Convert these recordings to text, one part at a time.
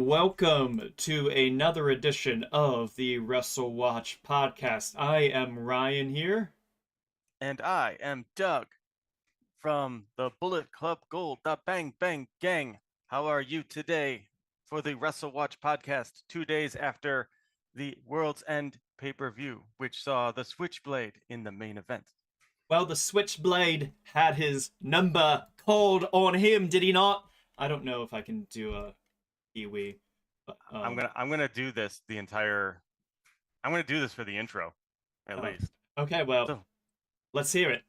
Welcome to another edition of the WrestleWatch podcast. I am Ryan here. And I am Doug from the Bullet Club Gold, the Bang Bang Gang. How are you today for the WrestleWatch podcast, 2 days after the World's End pay-per-view, which saw the Switchblade in the main event? Well, the Switchblade had his number called on him, did he not? I don't know if I can do a Kiwi. But, I'm gonna do this the entire. I'm gonna do this for the intro, at least. Okay, well, So, let's hear it.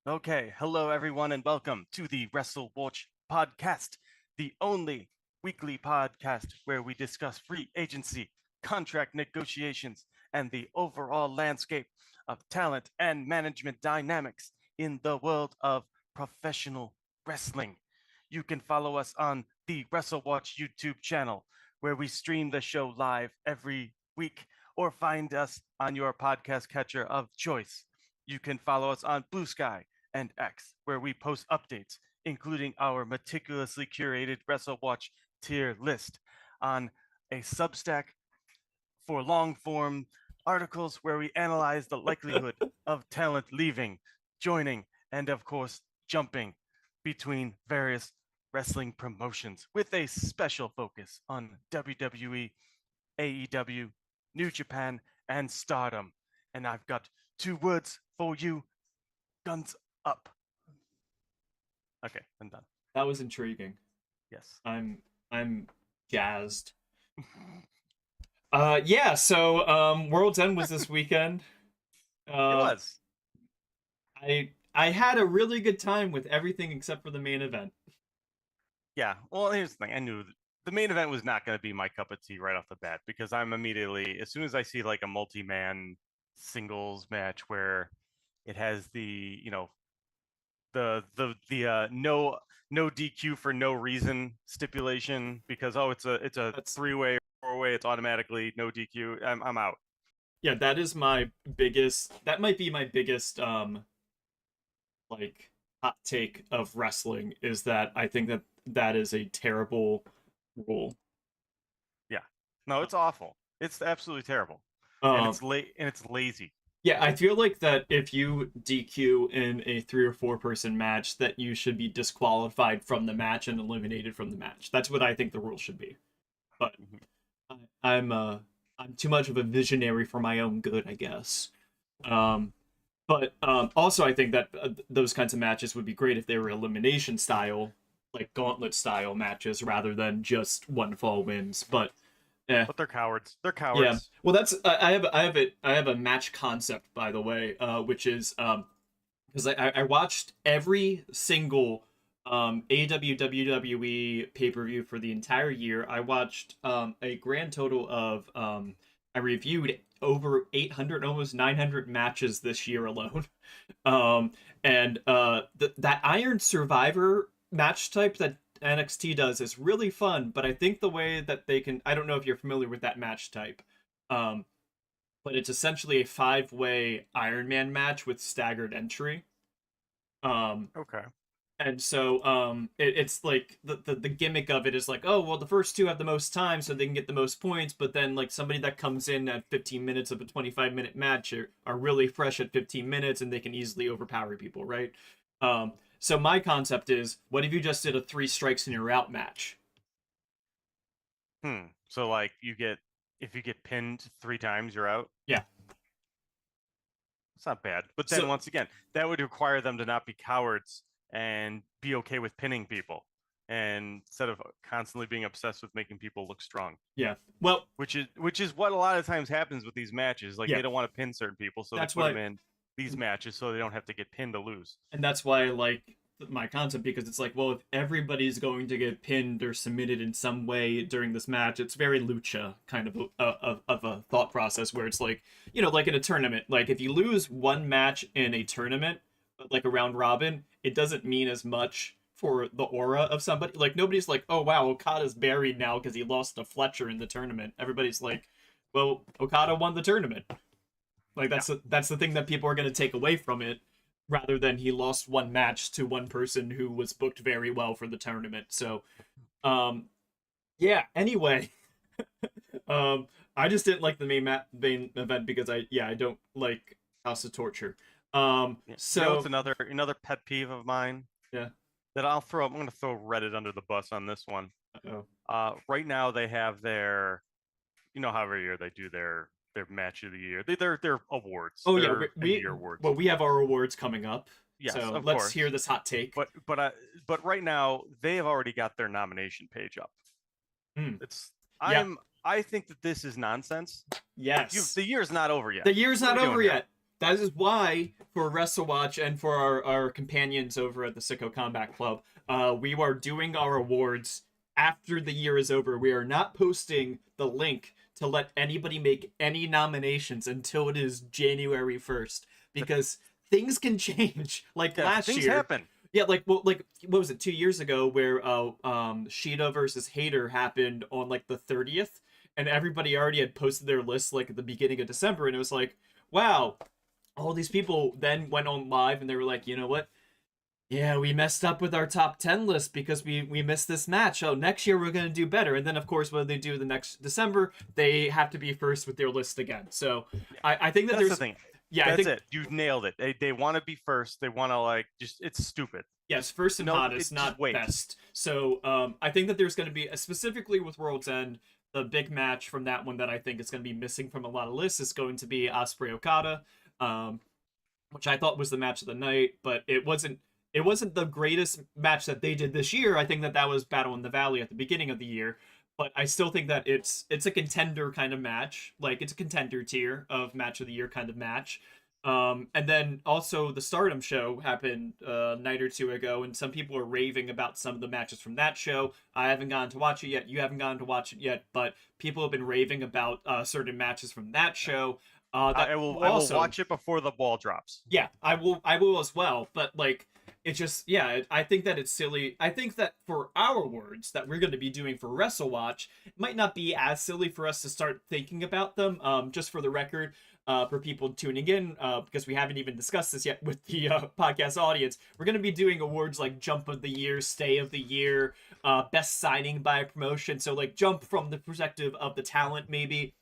okay, hello everyone, and welcome to the WrestleWatch podcast, the only weekly podcast where we discuss free agency, contract negotiations, and the overall landscape of talent and management dynamics in the world of professional wrestling. You can follow us on the WrestleWatch YouTube channel, where we stream the show live every week, or find us on your podcast catcher of choice. You can follow us on Blue Sky and X, where we post updates, including our meticulously curated WrestleWatch tier list, on a Substack for long form articles where we analyze the likelihood of talent leaving, joining, and of course, jumping between various wrestling promotions with a special focus on WWE, AEW, New Japan, and Stardom. And I've got two words for you: guns up. Okay, I'm done. That was intriguing. Yes. I'm jazzed. World's End was this weekend. It was. I had a really good time with everything except for the main event. Yeah. Well, here's the thing. I knew the main event was not going to be my cup of tea right off the bat, because I'm immediately, as soon as I see like a multi-man singles match where it has the, no DQ for no reason stipulation, because it's a That's three-way, four-way, it's automatically no DQ. I'm out. Yeah, that is my biggest. That might be my biggest like hot take of wrestling, is that I think that is a terrible rule. Yeah. No, it's awful. It's absolutely terrible. And Um, it's late and it's lazy. yeah, I feel like that if you DQ in a 3 or 4 person match, that you should be disqualified from the match and eliminated from the match. That's what I think the rule should be. But Mhm. I'm too much of a visionary for my own good, I guess. But also I think that those kinds of matches would be great if they were elimination style, like gauntlet style matches, rather than just one fall wins. But But they're cowards. They're yeah, cowards. well, that's I have a match concept, by the way, which is because I watched every single AEW WWE pay per view for the entire year. I watched a grand total of I reviewed over 800, almost 900 matches this year alone. And that Iron Survivor match type that NXT does is really fun, but I think the way that they can, I don't know if you're familiar with that match type. Um, but it's essentially a 5-way Iron Man match with staggered entry. Um, Okay. and so it's like the gimmick of it is like, oh well, the first two have the most time so they can get the most points, but then like somebody that comes in at 15 minutes of a 25-minute match are really fresh at 15 minutes and they can easily overpower people, right? So my concept is, what if you just did a 3 strikes and you're out match? So like if you get pinned 3 times, you're out. Yeah. It's not bad. But then So once again, that would require them to not be cowards and be okay with pinning people, and instead of constantly being obsessed with making people look strong. yeah, well, Which is what a lot of times happens with these matches. Like yeah, they don't want to pin certain people, so they that's put them why, in these matches so they don't have to get pinned to lose. and that's why I like my concept, because it's like, well, if everybody's going to get pinned or submitted in some way during this match, it's very lucha kind of a thought process, where it's like, like in a tournament, like if you lose one match in a tournament, like a round robin, it doesn't mean as much for the aura of somebody. Like nobody's like, oh wow, Okada's buried now because he lost to Fletcher in the tournament. Everybody's like, well, Okada won the tournament. Like Yeah. that's the thing that people are going to take away from it, rather than he lost one match to one person who was booked very well for the tournament. So, um, Yeah. Anyway, um, I just didn't like the main event because I don't like House of Torture. Yeah. You know what's So another pet peeve of mine yeah. that I'm going to throw Reddit under the bus on this one. Oh. Right now they have their, how every year they do their match of the year, their awards, Oh yeah. their end of year awards. Well we have our awards coming up. Yes, So of let's hear course. this hot take. But right now they have already got their nomination page up. Hmm. It's Yeah. I think that this is nonsense. Yes. The year's not over yet. The year's What are not we doing over here? yet. That is why, for WrestleWatch and for our companions over at the Sicko Combat Club, we are doing our awards after the year is over. We are not posting the link to let anybody make any nominations until it is January 1st because things can change. Like Yeah, last things year, happen. yeah, like what was it, 2 years ago where Sheeta versus Hater happened on like the 30th, and everybody already had posted their lists like at the beginning of December, and it was like, wow, all these people then went on live and they were like, you know what? Yeah, we messed up with our top 10 list because we missed this match. Oh, next year we're going to do better. And then, of course, when they do the next December, they have to be first with their list again. So Yeah, I think that that's the there's, thing. yeah, I That's think, it. You've nailed it. They want to be first. They want to like just it's stupid. yes, first and No, hottest, just not wait. best. So I think that there's going to be, specifically with World's End, the big match from that one that I think is going to be missing from a lot of lists is going to be Osprey Okada. Um, which I thought was the match of the night, but it wasn't the greatest match that they did this year. I think that was Battle in the Valley at the beginning of the year, but I still think that it's a contender kind of match. Like it's a contender tier of match of the year kind of match. And then also the Stardom show happened a night or two ago, and some people are raving about some of the matches from that show. I haven't gotten to watch it yet. You haven't gotten to watch it yet, but people have been raving about certain matches from that show. That will I will also, watch it before the ball drops. yeah, I will as well, but like it's just, yeah, I think that it's silly. I think that for our words that we're going to be doing for WrestleWatch, it might not be as silly for us to start thinking about them. Just for the record, for people tuning in, because we haven't even discussed this yet with the podcast audience, we're going to be doing awards like Jump of the Year, Stay of the Year, Best Signing by a Promotion. So like Jump from the perspective of the talent, maybe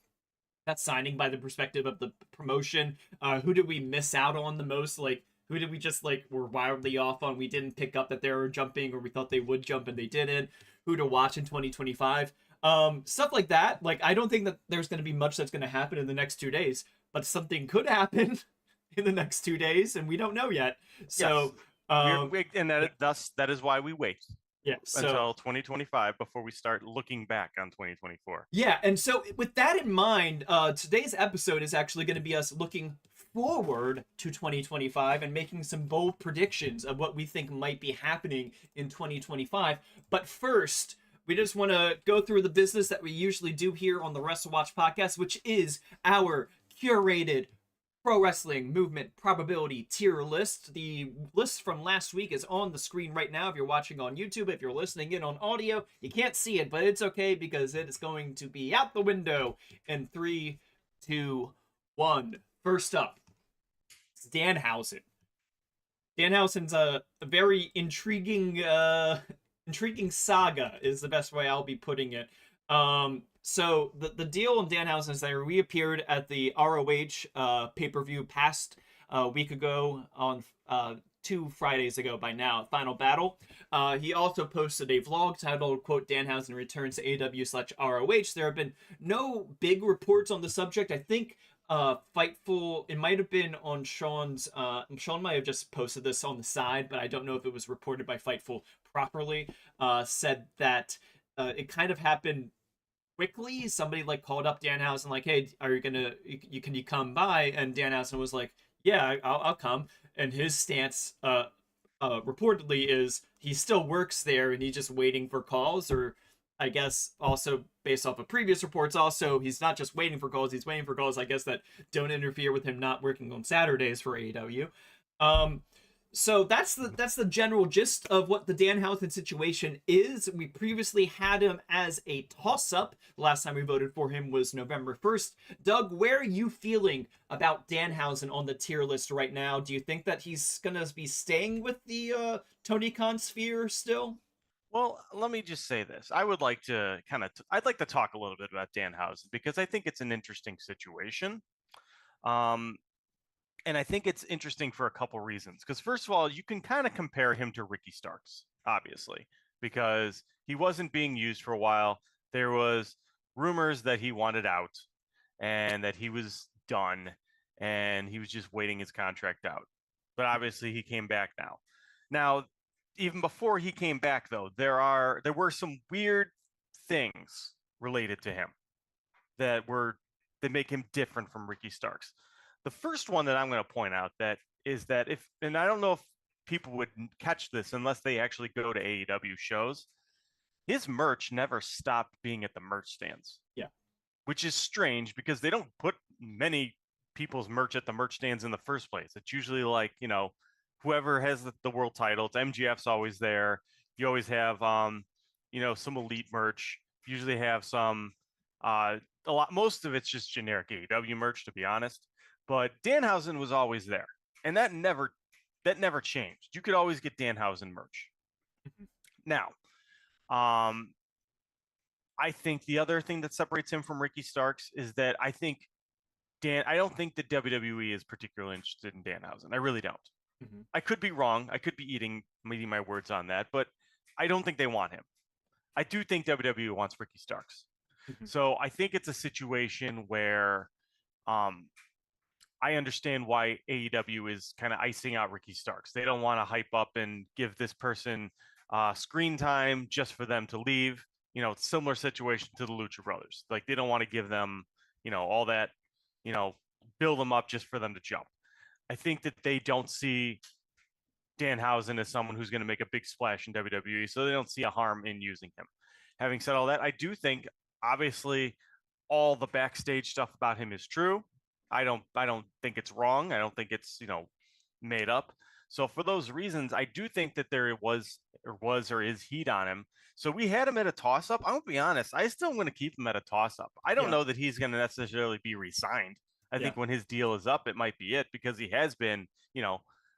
that signing by the perspective of the promotion. Who did we miss out on the most? Like, who did we just like were wildly off on? We didn't pick up that they were jumping, or we thought they would jump and they didn't. Who to watch in 2025? Stuff like that. Like, I don't think that there's going to be much that's going to happen in the next 2 days, but something could happen in the next 2 days, and we don't know yet. Yes. So, um, And that is why we wait yeah. So until 2025 before we start looking back on 2024. yeah, and so with that in mind, today's episode is actually going to be us looking forward to 2025 and making some bold predictions of what we think might be happening in 2025. But first, we just want to go through the business that we usually do here on the WrestleWatch podcast, which is our curated Pro Wrestling Movement Probability Tier List. The list from last week is on the screen right now if you're watching on YouTube. If you're listening in on audio, you can't see it, but it's okay because it is going to be out the window in 3, 2, 1. First up, it's Danhausen. Danhausen's a very intriguing saga is the best way I'll be putting it. So the deal on Danhausen is that he reappeared at the ROH pay-per-view past a week ago on 2 Fridays ago by now, Final Battle. He also posted a vlog titled, quote, Danhausen returns to AW/ROH. There have been no big reports on the subject. I think Fightful, it might have been on Sean's, Sean might have just posted this on the side, but I don't know if it was reported by Fightful properly, said that it kind of happened quickly. Somebody like called up Danhausen like, hey, are you gonna, can you come by? And Danhausen was like, yeah, I'll come. And his stance reportedly is he still works there and he's just waiting for calls, or I guess also based off of previous reports, also he's not just waiting for calls, he's waiting for calls, I guess, that don't interfere with him not working on Saturdays for AEW. Um, so that's the general gist of what the Danhausen situation is. We previously had him as a toss-up. The last time we voted for him was November 1st. Doug, where are you feeling about Danhausen on the tier list right now? Do you think that he's gonna be staying with the Tony Khan sphere still? Well, let me just say this. I would like to I'd like to talk a little bit about Danhausen because I think it's an interesting situation. Um, and I think it's interesting for a couple reasons. Because first of all, you can kind of compare him to Ricky Starks, obviously, because he wasn't being used for a while. There was rumors that he wanted out and that he was done and he was just waiting his contract out. But obviously he came back now. Now, even before he came back though, there were some weird things related to him that were that make him different from Ricky Starks. The first one that I'm going to point out that is that if, and I don't know if people would catch this unless they actually go to AEW shows, his merch never stopped being at the merch stands, Yeah. which is strange because they don't put many people's merch at the merch stands in the first place. It's usually like, whoever has the world title. It's MGF's always there. You always have some elite merch. You usually have some a lot, most of it's just generic AEW merch, to be honest. But Danhausen was always there. And that never changed. You could always get Danhausen merch. Now, um, I think the other thing that separates him from Ricky Starks is that I don't think that WWE is particularly interested in Danhausen. I really don't. Mhm. I could be wrong. I could be eating my words on that, but I don't think they want him. I do think WWE wants Ricky Starks. Mhm. So I think it's a situation where um, I understand why AEW is kind of icing out Ricky Starks. They don't want to hype up and give this person screen time just for them to leave. Similar situation to the Lucha Brothers. Like they don't want to give them, all that, you know, build them up just for them to jump. I think that they don't see Danhausen as someone who's going to make a big splash in WWE, so they don't see a harm in using him. Having said all that, I do think obviously all the backstage stuff about him is true. I don't think it's wrong. I don't think it's, made up. So for those reasons, I do think that there was or is heat on him. So we had him at a toss up. I'm gonna be honest, I still want to keep him at a toss up. I don't Yeah. know that he's gonna necessarily be re-signed. I Yeah. think when his deal is up, it might be it because he has been,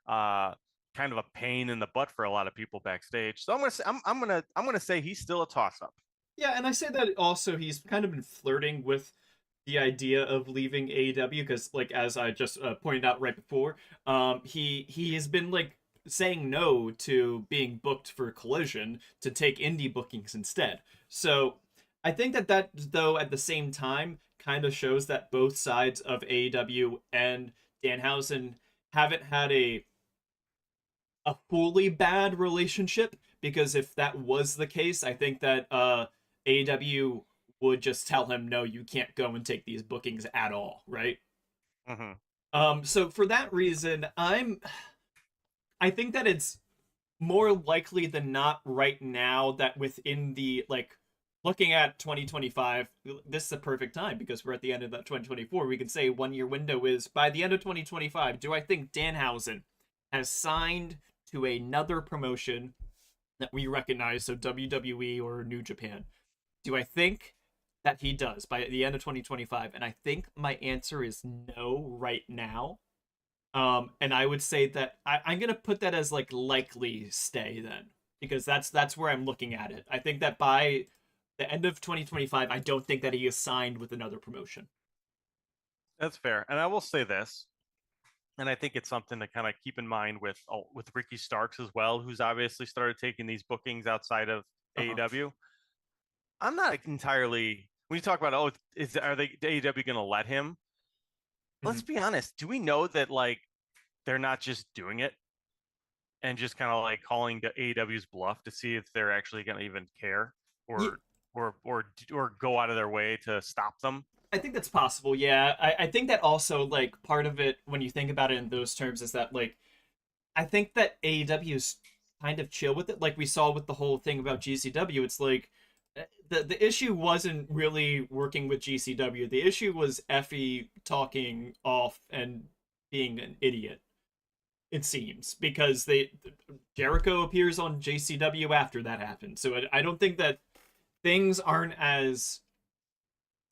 uh kind of a pain in the butt for a lot of people backstage. So I'm gonna say he's still a toss up. Yeah, and I say that also he's kind of been flirting with the idea of leaving AEW because, like, as I just pointed out right before, he has been like saying no to being booked for Collision to take indie bookings instead. So I think that though at the same time kind of shows that both sides of AEW and Danhausen haven't had a fully bad relationship, because if that was the case, I think that AEW would just tell him, no, you can't go and take these bookings at all, right? Mm-hmm. So for that reason, I think that it's more likely than not right now that within the, like, looking at 2025, this is a perfect time because we're at the end of that 2024. We can say 1 year window is by the end of 2025. Do I think Danhausen has signed to another promotion that we recognize, so WWE or New Japan? Do I think that he does by the end of 2025? And I think my answer is no right now. And I would say that I'm gonna put that as like likely stay then, because that's where I'm looking at it. I think that by the end of 2025, I don't think that he is signed with another promotion. That's fair. And I will say this, and I think it's something to kind of keep in mind with Ricky Starks as well, who's obviously started taking these bookings outside of Uh-huh. AEW. I'm not entirely when you talk about are they AEW going to let him? Let's Mhm. be honest. Do we know that like they're not just doing it and just kind of like calling the AEW's bluff to see if they're actually going to even care Ye- or go out of their way to stop them? I think that's possible. Yeah, I think that also, like, part of it when you think about it in those terms is that, like, I think that AEW is kind of chill with it. Like we saw with the whole thing about GCW, it's like the issue wasn't really working with GCW. The issue was Effie talking off and being an idiot. It seems because they Jericho appears on JCW after that happened. So I don't think that things aren't as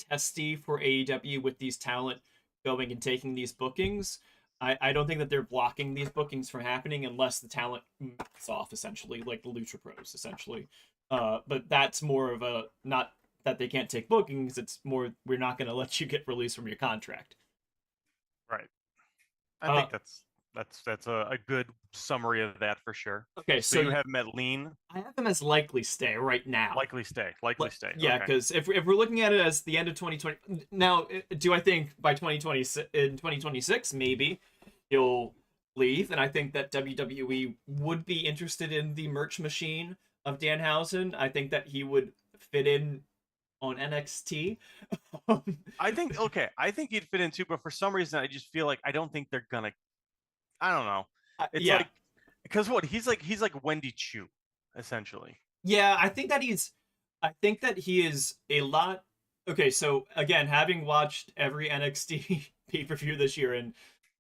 testy for AEW with these talent going and taking these bookings. I don't think that they're blocking these bookings from happening unless the talent is off, essentially, like the Lucha Pros, essentially. But that's more of a not that they can't take bookings. It's more we're not going to let you get released from your contract. Right. I Uh, think that's a good summary of that for sure. okay, So you have Medellin, I have them as likely stay right now. likely stay. Yeah, Okay. because if we're looking at it as the end of 2020, now do I think by 2020 in 2026 maybe he'll leave, and I think that WWE would be interested in the merch machine of Danhausen. I think that he would fit in on NXT. I think okay. I think he'd fit in too, but for some reason, I just feel like I don't think they're gonna. I don't know. It's Yeah, like because what he's like Wendy Chu, essentially. yeah, I think that he is a lot. Okay, so again, having watched every NXT pay-per-view this year, and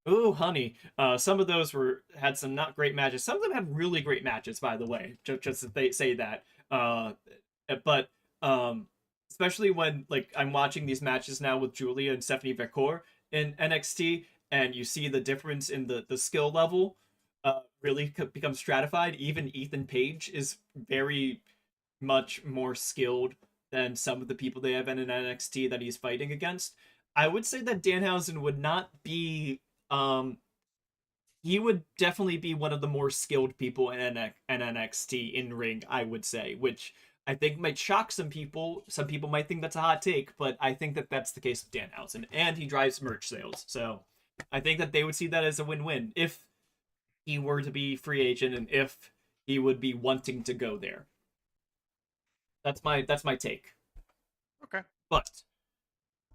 oh honey, some of those had some not great matches. Some of them had really great matches, by the way. Just that they say that. But especially when like I'm watching these matches now with Julia and Stephanie Vekor in NXT, and you see the difference in the skill level really becomes stratified. Even Ethan Page is very much more skilled than some of the people they have in an NXT that he's fighting against. I would say that Danhausen would not be he would definitely be one of the more skilled people in NXT in ring, I would say, which I think might shock some people. Some people might think that's a hot take, but I think that that's the case with Danhausen, and he drives merch sales. So I think that they would see that as a win-win if he were to be free agent and if he would be wanting to go there. That's my take. Okay. But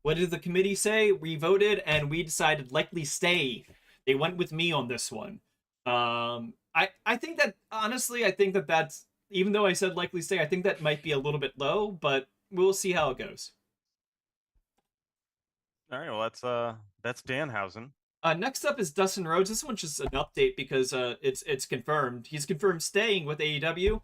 what did the committee say? We voted and we decided likely stay. They went with me on this one. I think that honestly, I think that that's even though I said likely stay, I think that might be a little bit low, but we'll see how it goes. All right. Well, that's Danhausen. Next up is Dustin Rhodes. This one's just an update because it's confirmed. He's confirmed staying with AEW.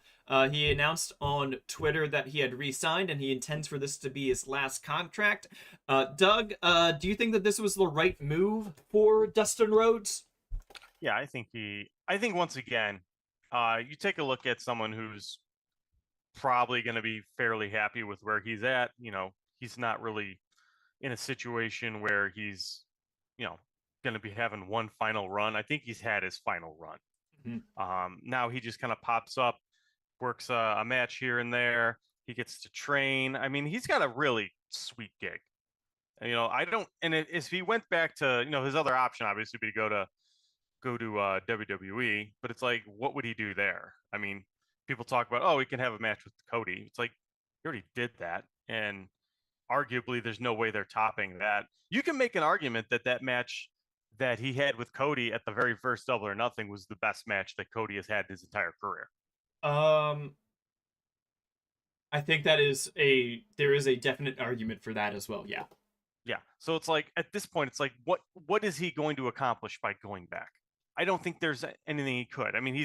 He announced on Twitter that he had re-signed and he intends for this to be his last contract. Doug, do you think that this was the right move for Dustin Rhodes? Yeah, I think once again, you take a look at someone who's probably going to be fairly happy with where he's at. He's not really in a situation where he's, going to be having one final run. I think he's had his final run. Now he just kind of pops up, works a match here and there. He gets to train. I mean, he's got a really sweet gig. I don't. And if he went back to, his other option obviously would be to go to WWE, but it's like, what would he do there? I mean, people talk about, oh, he can have a match with Cody. It's like, he already did that, and arguably, there's no way they're topping that. You can make an argument that that match that he had with Cody at the very first Double or Nothing was the best match that Cody has had his entire career. I think there is a definite argument for that as well. Yeah. Yeah. So it's like at this point, it's like what is he going to accomplish by going back? I don't think there's anything he could. I mean,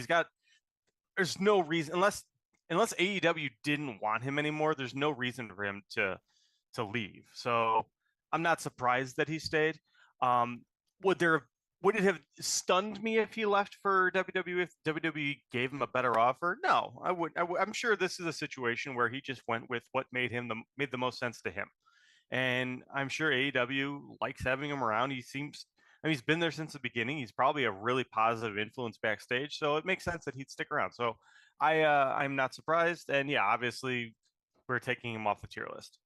there's no reason unless AEW didn't want him anymore, there's no reason for him to leave. So I'm not surprised that he stayed. Would it have stunned me if he left for WWE if WWE gave him a better offer? No, I would. I'm sure this is a situation where he just went with what made the most sense to him, and I'm sure AEW likes having him around. He's been there since the beginning. He's probably a really positive influence backstage, so it makes sense that he'd stick around. So I'm not surprised, and yeah, obviously we're taking him off the tier list.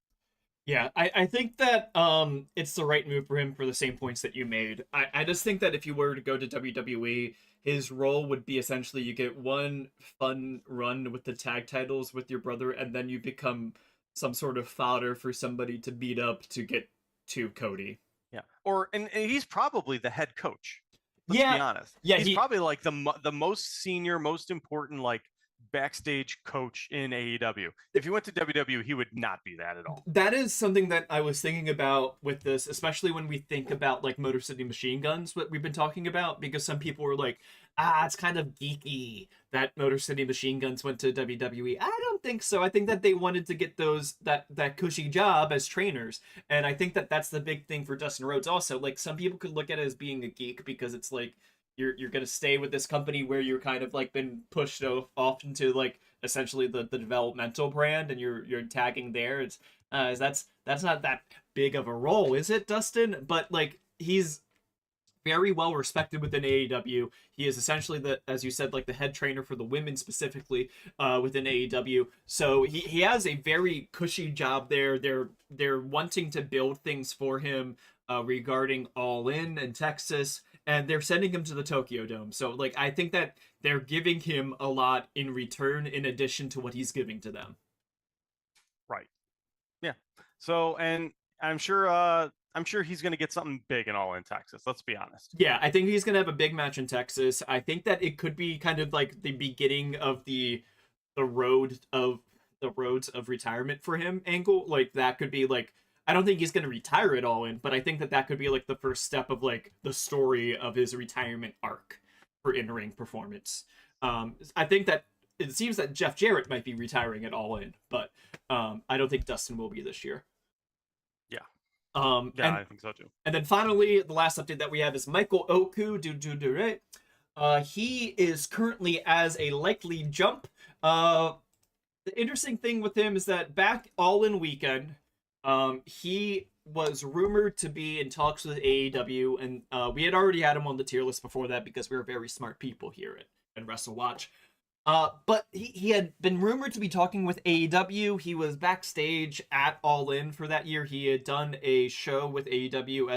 Yeah, I think that it's the right move for him for the same points that you made. I just think that if you were to go to WWE, his role would be essentially you get one fun run with the tag titles with your brother, and then you become some sort of fodder for somebody to beat up to get to Cody. Yeah, and he's probably the head coach. Let's Yeah, be honest. Yeah, he's probably like the most senior, most important like backstage coach in AEW. If he went to WWE, he would not be that at all. That is something that I was thinking about with this, especially when we think about like Motor City Machine Guns, what we've been talking about, because some people were like, it's kind of geeky that Motor City Machine Guns went to WWE. I don't don't think so. I think that they wanted to get that cushy job as trainers, and I think that that's the big thing for Dustin Rhodes. Also, like some people could look at it as being a geek because it's like you're gonna stay with this company where you're kind of like been pushed off into like essentially the developmental brand, and you're tagging there. It's that's not that big of a role, is it, Dustin? But like he's very well respected within AEW. He is essentially as you said, like the head trainer for the women specifically within AEW. So he has a very cushy job there. They're wanting to build things for him regarding All In Texas, and they're sending him to the Tokyo Dome. So like I think that they're giving him a lot in return, in addition to what he's giving to them. Right. Yeah. So, and I'm sure he's going to get something big and All In Texas. Let's be honest. Yeah, I think he's gonna have a big match in Texas. I think that it could be kind of like the beginning of the roads of retirement for him angle. Like that could be like, I don't think he's gonna retire it All In, but I think that that could be like the first step of like the story of his retirement arc for in-ring performance. I think that it seems that Jeff Jarrett might be retiring it All In, but I don't think Dustin will be this year. Yeah. Yeah, I think so too. And then finally, the last update that we have is Michael Oku. He is currently as a likely jump. The interesting thing with him is that back All In weekend, he was rumored to be in talks with AEW, and we had already had him on the tier list before that because we were very smart people here at WrestleWatch. But he had been rumored to be talking with AEW. He was backstage at All In for that year. He had done a show with AEW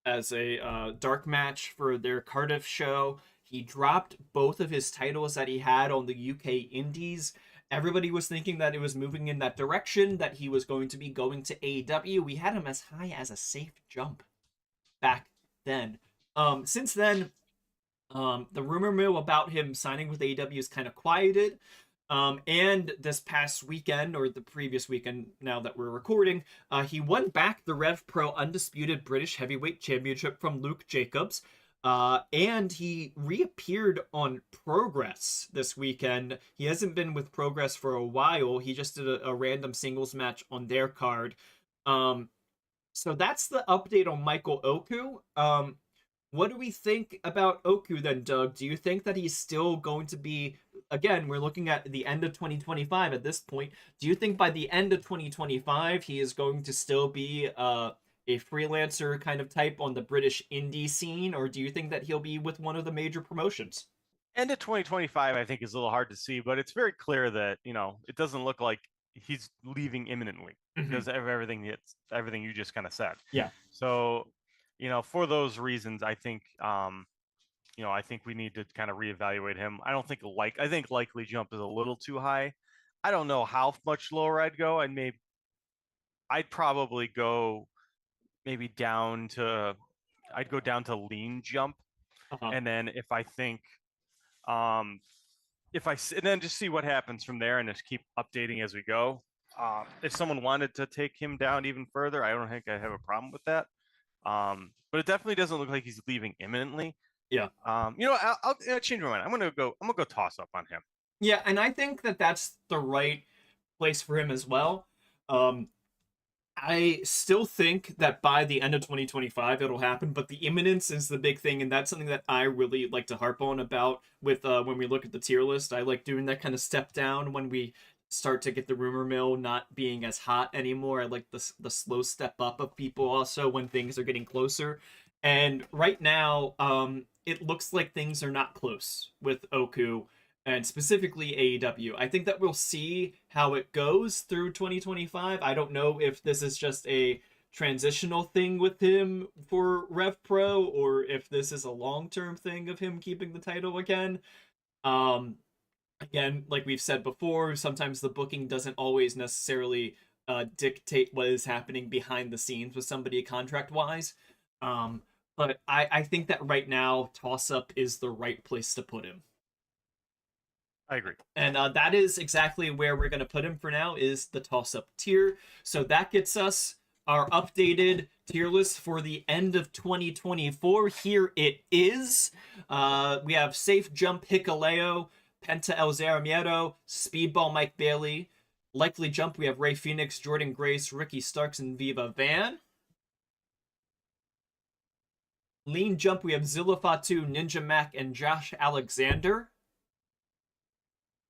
as a dark match for their Cardiff show. He dropped both of his titles that he had on the UK Indies. Everybody was thinking that it was moving in that direction, that he was going to be going to AEW. We had him as high as a safe jump back then. Since then, the rumor mill about him signing with AEW is kind of quieted. And this past weekend, or the previous weekend now that we're recording, he won back the Rev Pro Undisputed British Heavyweight Championship from Luke Jacobs. And he reappeared on Progress this weekend. He hasn't been with Progress for a while. He just did a random singles match on their card. So that's the update on Michael Oku. What do we think about Oku then, Doug? Do you think that he's still going to be, again, we're looking at the end of 2025 at this point. Do you think by the end of 2025 he is going to still be a freelancer kind of type on the British indie scene, or do you think that he'll be with one of the major promotions? End of 2025, I think, is a little hard to see, but it's very clear that, it doesn't look like he's leaving imminently because of everything you just kind of said. Yeah. So, for those reasons, I think, I think we need to kind of reevaluate him. I think likely jump is a little too high. I don't know how much lower I'd go. I'd probably go maybe I'd go down to lean jump. And then and then just see what happens from there and just keep updating as we go. If someone wanted to take him down even further, I don't think I have a problem with that. But it definitely doesn't look like he's leaving imminently. Yeah. I'll change my mind. I'm gonna go toss up on him. Yeah, and I think that that's the right place for him as well. I still think that by the end of 2025 it'll happen, but the imminence is the big thing, and that's something that I really like to harp on about with when we look at the tier list. I like doing that kind of step down when we start to get the rumor mill not being as hot anymore. I like the slow step up of people also when things are getting closer. And right now, it looks like things are not close with Oku and specifically AEW. I think that we'll see how it goes through 2025. I don't know if this is just a transitional thing with him for Rev Pro or if this is a long-term thing of him keeping the title again. Again, like we've said before, sometimes the booking doesn't always necessarily dictate what is happening behind the scenes with somebody contract-wise. But I think that right now, toss-up is the right place to put him. I agree. And that is exactly where we're going to put him for now, is the toss-up tier. So that gets us our updated tier list for the end of 2024. Here it is. We have Safe Jump Hikaleo Penta El Zero Miedo, Speedball Mike Bailey. Likely jump, we have Ray Phoenix, Jordan Grace, Ricky Starks, and Viva Van. Lean jump, we have Zilla Fatu, Ninja Mac, and Josh Alexander.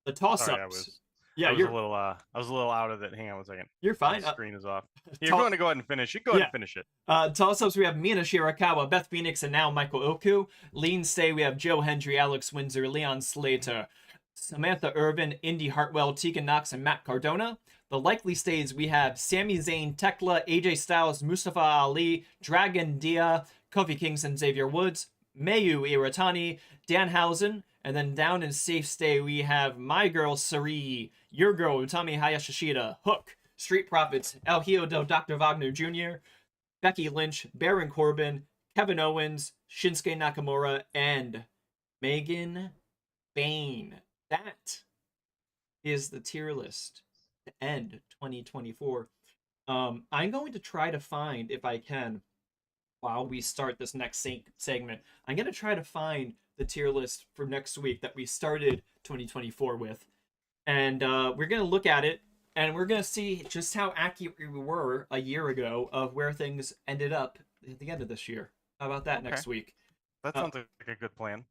The Sorry, toss-ups. Yeah, I was a little out of it. Hang on one second. You're fine. My screen is off. You're going to go ahead and finish it. Go ahead and finish it. Toss-ups, we have Mina Shirakawa, Beth Phoenix, and now Michael Oku. Lean stay, we have Joe Hendry, Alex Windsor, Leon Slater, Samantha Irvin, Indy Hartwell, Tegan Knox, and Matt Cardona. The likely stays, we have Sami Zayn, Tekla, AJ Styles, Mustafa Ali, Dragon Dia, Kofi Kingston, Xavier Woods, Mayu Iwatani, Danhausen, and then down in safe stay, we have my girl Sari, your girl Utami Hayashishida, Hook, Street Profits, El Hiodo, Dr. Wagner Jr., Becky Lynch, Baron Corbin, Kevin Owens, Shinsuke Nakamura, and Megan Bayne. That is the tier list to end 2024. I'm going to try to find, if I can, while we start this next segment, I'm going to try to find the tier list for next week that we started 2024 with. And we're going to look at it, and we're going to see just how accurate we were a year ago of where things ended up at the end of this year. How about that next week? That sounds like a good plan.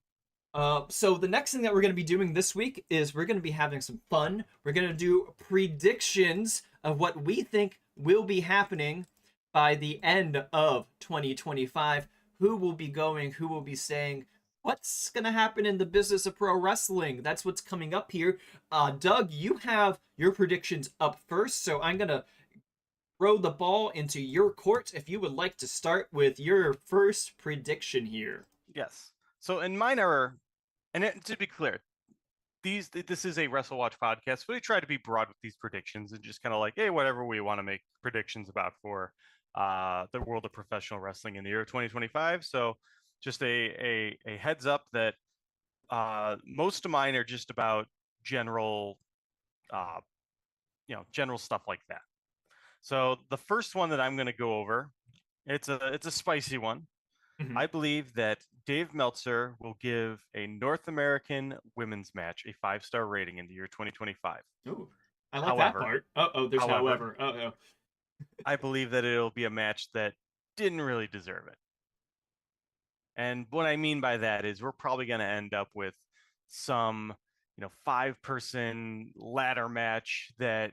So the next thing that we're going to be doing this week is we're going to be having some fun. We're going to do predictions of what we think will be happening by the end of 2025. Who will be going, who will be saying, what's going to happen in the business of pro wrestling? That's what's coming up here. Doug, you have your predictions up first, so I'm going to throw the ball into your court if you would like to start with your first prediction here. Yes. So, and mine are, to be clear, this is a WrestleWatch podcast, but we try to be broad with these predictions and just kind of like, hey, whatever we want to make predictions about for the world of professional wrestling in the year of 2025. So just a heads up that most of mine are just about general general stuff like that. So the first one that I'm going to go over, it's a spicy one. Mm-hmm. I believe that Dave Meltzer will give a North American women's match a 5-star rating in the year 2025. Ooh, I like that part. There's however. I believe that it'll be a match that didn't really deserve it. And what I mean by that is we're probably going to end up with some, 5-person ladder match that,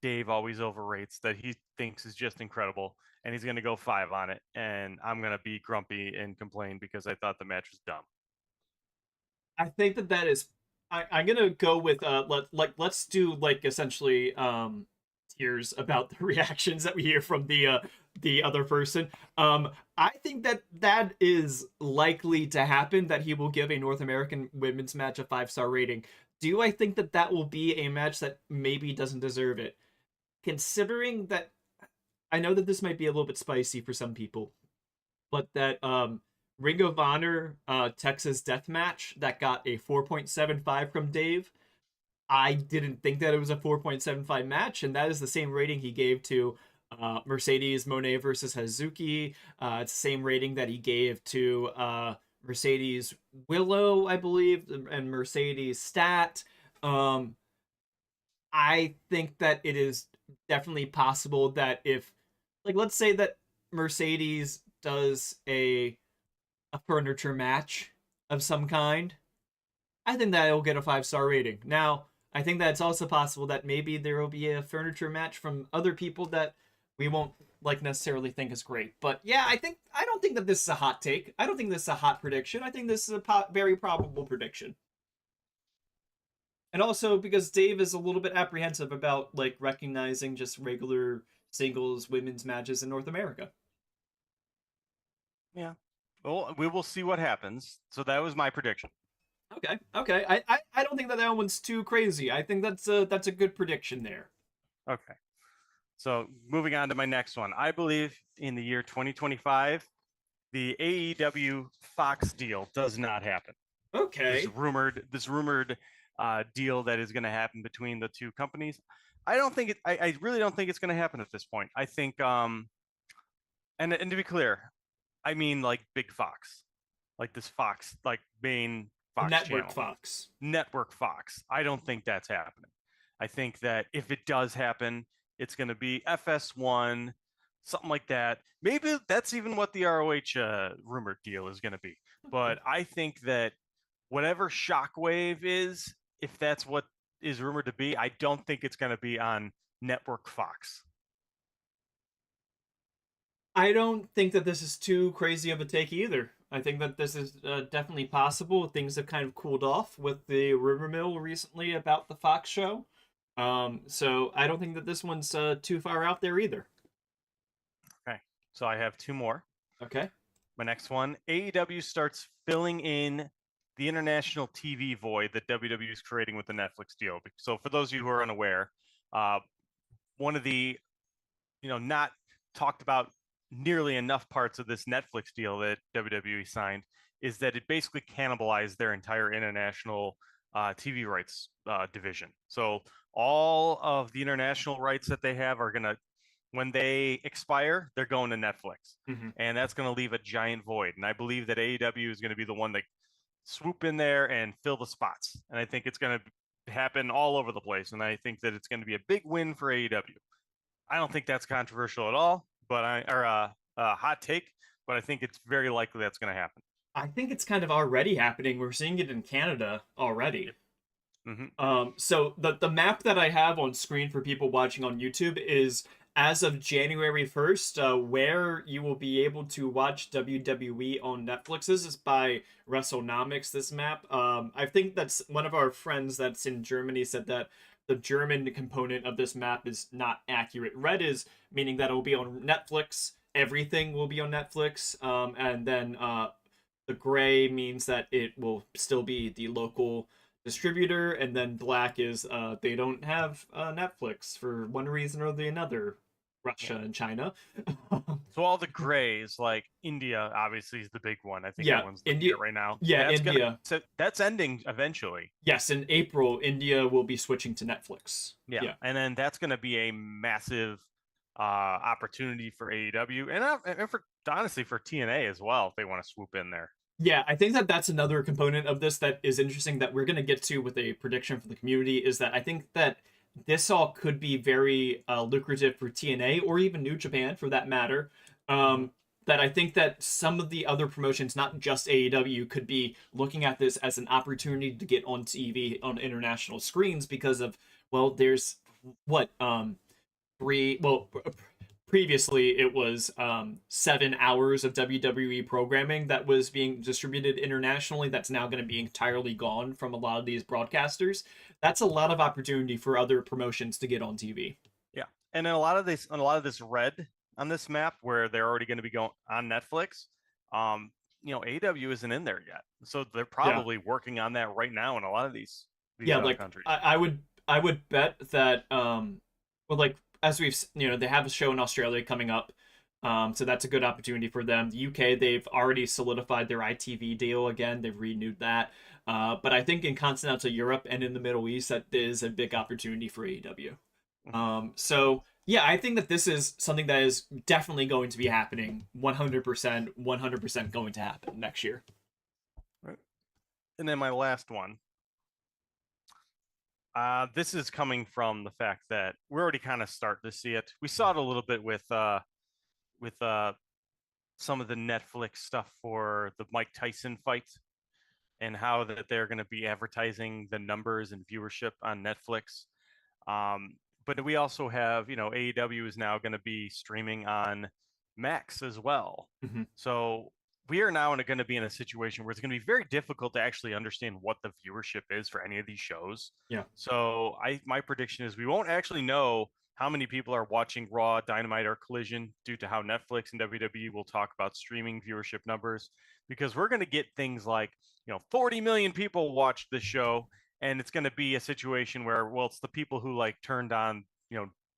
Dave always overrates, that he thinks is just incredible. And he's going to go 5 on it. And I'm going to be grumpy and complain because I thought the match was dumb. I think that is, I'm going to go with, let's do like essentially tiers about the reactions that we hear from the other person. I think that is likely to happen, that he will give a North American women's match a 5-star rating. Do I think that will be a match that maybe doesn't deserve it? Considering that, I know that this might be a little bit spicy for some people, but that Ring of Honor Texas Death Match that got a 4.75 from Dave, I didn't think that it was a 4.75 match, and that is the same rating he gave to Mercedes Moné versus Hazuki. It's the same rating that he gave to Mercedes Willow, I believe, and Mercedes Stat. I think that it is definitely possible that if, like, let's say that Mercedes does a furniture match of some kind, I think that it'll get a 5-star rating. Now, I think that it's also possible that maybe there will be a furniture match from other people that we won't necessarily think is great. But yeah, I don't think that this is a hot take. I don't think this is a hot prediction. I think this is a very probable prediction. And also because Dave is a little bit apprehensive about recognizing just regular singles women's matches in North America. Yeah. Well, we will see what happens. So that was my prediction. Okay. I don't think that one's too crazy. I think that's a good prediction there. Okay. So moving on to my next one. I believe in the year 2025, the AEW Fox deal does not happen. Okay. This rumored deal that is going to happen between the two companies. I really don't think it's going to happen at this point. I think, and to be clear, I mean like big Fox, like this Fox, like main Fox Network channel. Fox. Network Fox. I don't think that's happening. I think that if it does happen, it's going to be FS1, something like that. Maybe that's even what the ROH rumored deal is going to be. But I think that whatever Shockwave is, if that's what is rumored to be, I don't think it's going to be on Network Fox. I don't think that this is too crazy of a take either. I think that this is definitely possible. Things have kind of cooled off with the rumor mill recently about the Fox show. So I don't think that this one's too far out there either. Okay. So I have two more. Okay. My next one, AEW starts filling in the international TV void that WWE is creating with the Netflix deal. So for those of you who are unaware, one of the not talked about nearly enough parts of this Netflix deal that WWE signed is that it basically cannibalized their entire international TV rights division. So all of the international rights that they have are going to, when they expire, they're going to Netflix. Mm-hmm. And that's going to leave a giant void. And I believe that AEW is going to be the one that swoop in there and fill the spots. And I think it's going to happen all over the place. And I think that it's going to be a big win for AEW. I don't think that's controversial at all, but a hot take, but I think it's very likely that's going to happen. I think it's kind of already happening. We're seeing it in Canada already. Mm-hmm. So the map that I have on screen for people watching on YouTube is as of January 1st, where you will be able to watch WWE on Netflix. This is by WrestleNomics, this map. I think that's one of our friends that's in Germany said that the German component of this map is not accurate. Red is meaning that it will be on Netflix. Everything will be on Netflix. And then the gray means that it will still be the local distributor, and then black is they don't have Netflix for one reason or the another. Russia and China. So all the grays, like India, obviously is the big one. I think Yeah, everyone's looking India at right now. Yeah, that's India. So that's ending eventually. Yes, in April, India will be switching to Netflix. Yeah. And then that's going to be a massive opportunity for AEW and for honestly for TNA as well if they want to swoop in there. Yeah, I think that that's another component of this that is interesting that we're going to get to with a prediction for the community is that I think that this all could be very lucrative for TNA or even New Japan for that matter. That I think that some of the other promotions, not just AEW, could be looking at this as an opportunity to get on TV on international screens because of, well, there's what, three, well, previously it was 7 hours of WWE programming that was being distributed internationally that's now going to be entirely gone from a lot of these broadcasters. That's a lot of opportunity for other promotions to get on TV. Yeah. And then a lot of this red on this map where they're already going to be going on Netflix, AEW isn't in there yet. So they're probably working on that right now in a lot of these like countries. I would bet that well, like as we've they have a show in Australia coming up, so that's a good opportunity for them. The UK, they've already solidified their ITV deal again. They've renewed that, but I think in continental Europe and in the Middle East, that is a big opportunity for AEW. So yeah, I think that this is something that is definitely going to be happening. 100% going to happen next year. Right. And then my last one. This is coming from the fact that we're already kind of starting to see it. We saw it a little bit with some of the Netflix stuff for the Mike Tyson fight and how that they're going to be advertising the numbers and viewership on Netflix. But we also have, AEW is now going to be streaming on Max as well. So we are now going to be in a situation where it's going to be very difficult to actually understand what the viewership is for any of these shows. Yeah. So my prediction is we won't actually know how many people are watching Raw, Dynamite, or Collision due to how Netflix and WWE will talk about streaming viewership numbers, because we're going to get things like, 40 million people watched the show. And it's going to be a situation where, well, it's the people who like turned on,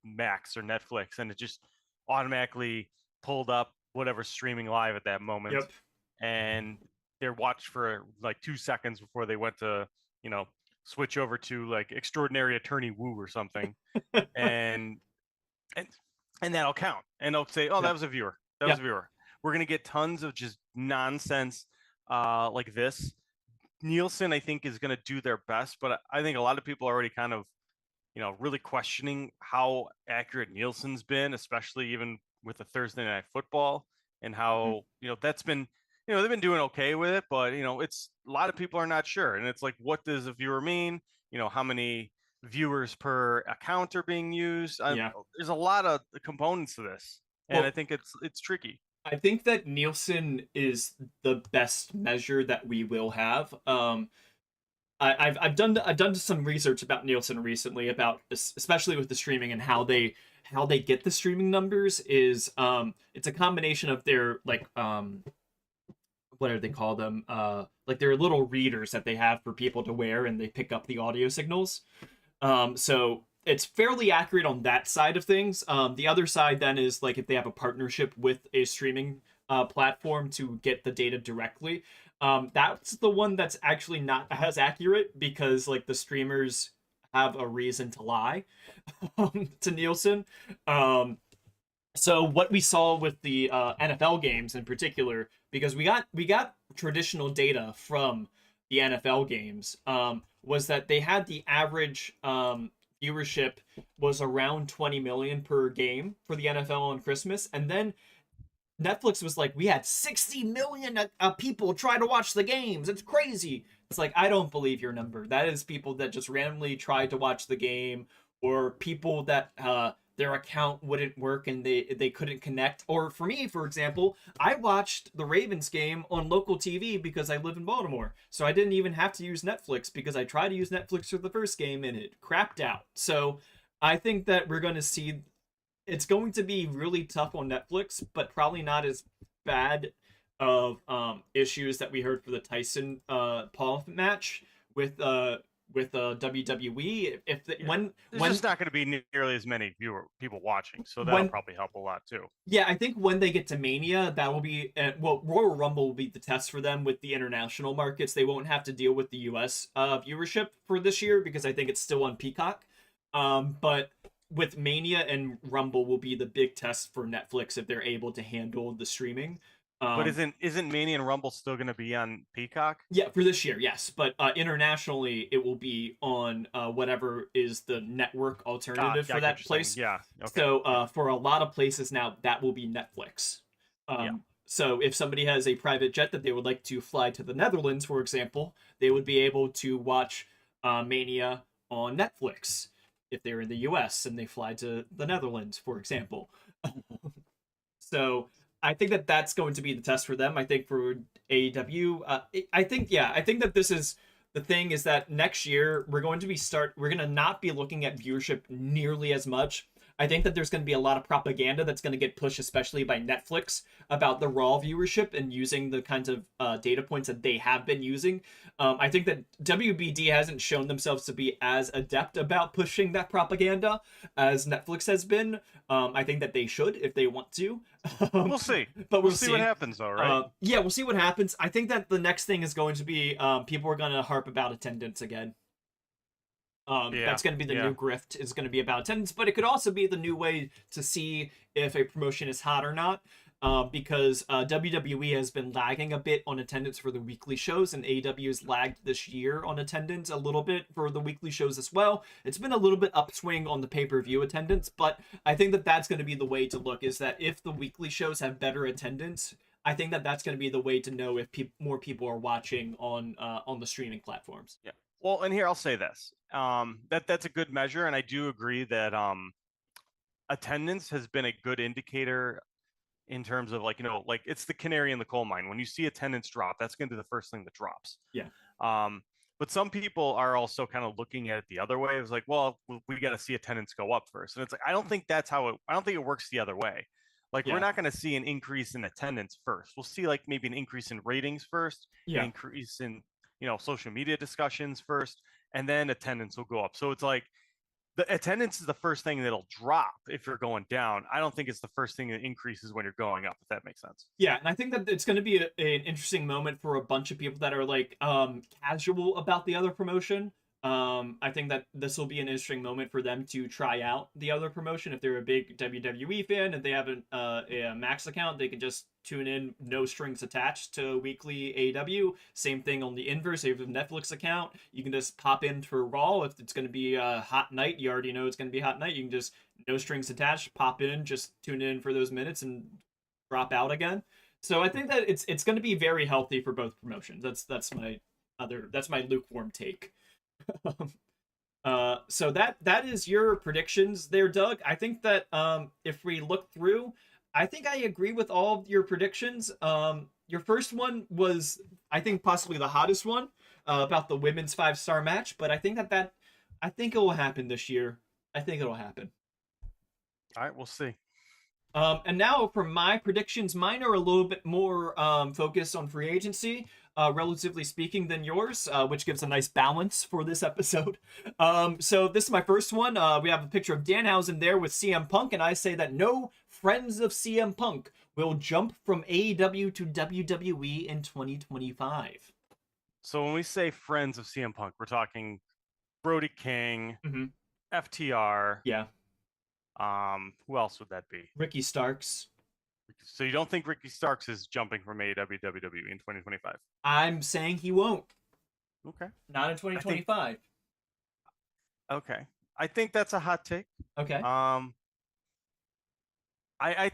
Max or Netflix, and it just automatically pulled up whatever's streaming live at that moment. Yep. And they're watched for like 2 seconds before they went to, switch over to like Extraordinary Attorney Woo or something. and that'll count. And they'll say, oh, that was a viewer. That was a viewer. We're going to get tons of just nonsense like this. Nielsen, I think, is going to do their best, but I think a lot of people are already kind of, really questioning how accurate Nielsen's been, especially even with the Thursday Night Football, and Mhm. how, that's been, they've been doing okay with it, but, it's a lot of people are not sure. And it's like, what does a viewer mean? How many viewers per account are being used? Yeah. There's a lot of components to this, and I Well, think it's tricky. I think that Nielsen is the best measure that we will have. I've done some research about Nielsen recently, about especially with the streaming and how they get the streaming numbers. Is it's a combination of their like what do they call them, like their little readers that they have for people to wear, and they pick up the audio signals. So it's fairly accurate on that side of things. The other side then is like if they have a partnership with a streaming platform to get the data directly. That's the one that's actually not as accurate, because like the streamers have a reason to lie to Nielsen. Um, so what we saw with the NFL games in particular, because we got traditional data from the NFL games, was that they had the average viewership was around 20 million per game for the NFL on Christmas, and then Netflix was like, we had 60 million people try to watch the games. It's crazy. It's like, I don't believe your number. That is people that just randomly tried to watch the game, or people that their account wouldn't work and they couldn't connect. Or for me, for example, I watched the Ravens game on local TV because I live in Baltimore. So I didn't even have to use Netflix, because I tried to use Netflix for the first game and it crapped out. So I think that we're going to see, it's going to be really tough on Netflix, but probably not as bad of issues that we heard for the Tyson Paul match with WWE. If the, Yeah, there's when just not going to be nearly as many people watching, so that'll when probably help a lot too. yeah, I think when they get to Mania, that will be well, Royal Rumble will be the test for them with the international markets. They won't have to deal with the U.S. Viewership for this year, because I think it's still on Peacock. But with Mania and Rumble will be the big test for Netflix if they're able to handle the streaming. But Um, isn't Mania and Rumble still going to be on Peacock? yeah, for this year, yes, but internationally, it will be on whatever is the network alternative Yeah, I for get what that you're saying. place. Yeah, okay. So Yeah, for a lot of places now, that will be Netflix. yeah. So if somebody has a private jet that they would like to fly to the Netherlands, for example, they would be able to watch Mania on Netflix if they're in the U.S. and they fly to the Netherlands, for example. So I think that that's going to be the test for them. I think for AEW, I think that this is the thing, is that next year we're going to not be looking at viewership nearly as much. I think that there's going to be a lot of propaganda that's going to get pushed, especially by Netflix, about the raw viewership and using the kinds of data points that they have been using. I think that WBD hasn't shown themselves to be as adept about pushing that propaganda as Netflix has been. I think that they should if they want to. um, We'll see. but We'll we'll see what see. happens, though, right? Yeah, we'll see what happens. I think that the next thing is going to be people are going to harp about attendance again. Yeah, That's going to be the yeah. new grift, is going to be about attendance, but it could also be the new way to see if a promotion is hot or not. Because WWE has been lagging a bit on attendance for the weekly shows, and AEW has lagged this year on attendance a little bit for the weekly shows as well. It's been a little bit upswing on the pay-per-view attendance, but I think that that's going to be the way to look, is that if the weekly shows have better attendance, I think that that's going to be the way to know if more people are watching on the streaming platforms. Yeah. Well, and here I'll say this. That's a good measure, and I do agree that attendance has been a good indicator in terms of, like, like it's the canary in the coal mine. When you see attendance drop, that's going to be the first thing that drops. Yeah. Um, but some people are also kind of looking at it the other way. It's like, well, we got to see attendance go up first, and it's like, I don't think that's how it. I don't think it works the other way. Like, we're Yeah. not going to see an increase in attendance first. We'll see, like, maybe an increase in ratings first, an Yeah. increase in social media discussions first, and then attendance will go up. So it's like, the attendance is the first thing that'll drop if you're going down. I don't think it's the first thing that increases when you're going up, if that makes sense. Yeah, and I think that it's going to be an interesting moment for a bunch of people that are like casual about the other promotion. I think that this will be an interesting moment for them to try out the other promotion. If they're a big WWE fan, if they have a Max account, they can just tune in, no strings attached to weekly AEW. Same thing on the inverse. If you have a Netflix account, you can just pop in for Raw. If it's going to be a hot night, you already know it's going to be a hot night. You can just, no strings attached, pop in, just tune in for those minutes and drop out again. So I think that it's going to be very healthy for both promotions. That's my lukewarm take. So that is your predictions there, Doug. I think that if we look through, I think I agree with all of your predictions. Your first one was, I think, possibly the hottest one about the women's 5-star match, but I think it will happen this year. I think it'll happen. All right, we'll see. And now for my predictions, mine are a little bit more focused on free agency, relatively speaking, than yours, which gives a nice balance for this episode. So this is my first one. We have a picture of Danhausen there with CM Punk, and I say that no friends of CM Punk will jump from AEW to WWE in 2025. So when we say friends of CM Punk, we're talking Brody King, Mm-hmm. FTR. Yeah. Who else would that be? Ricky Starks. So you don't think Ricky Starks is jumping from AEW to WWE in 2025? I'm saying he won't. Okay. Not in 2025. Okay. I think that's a hot take. Okay. I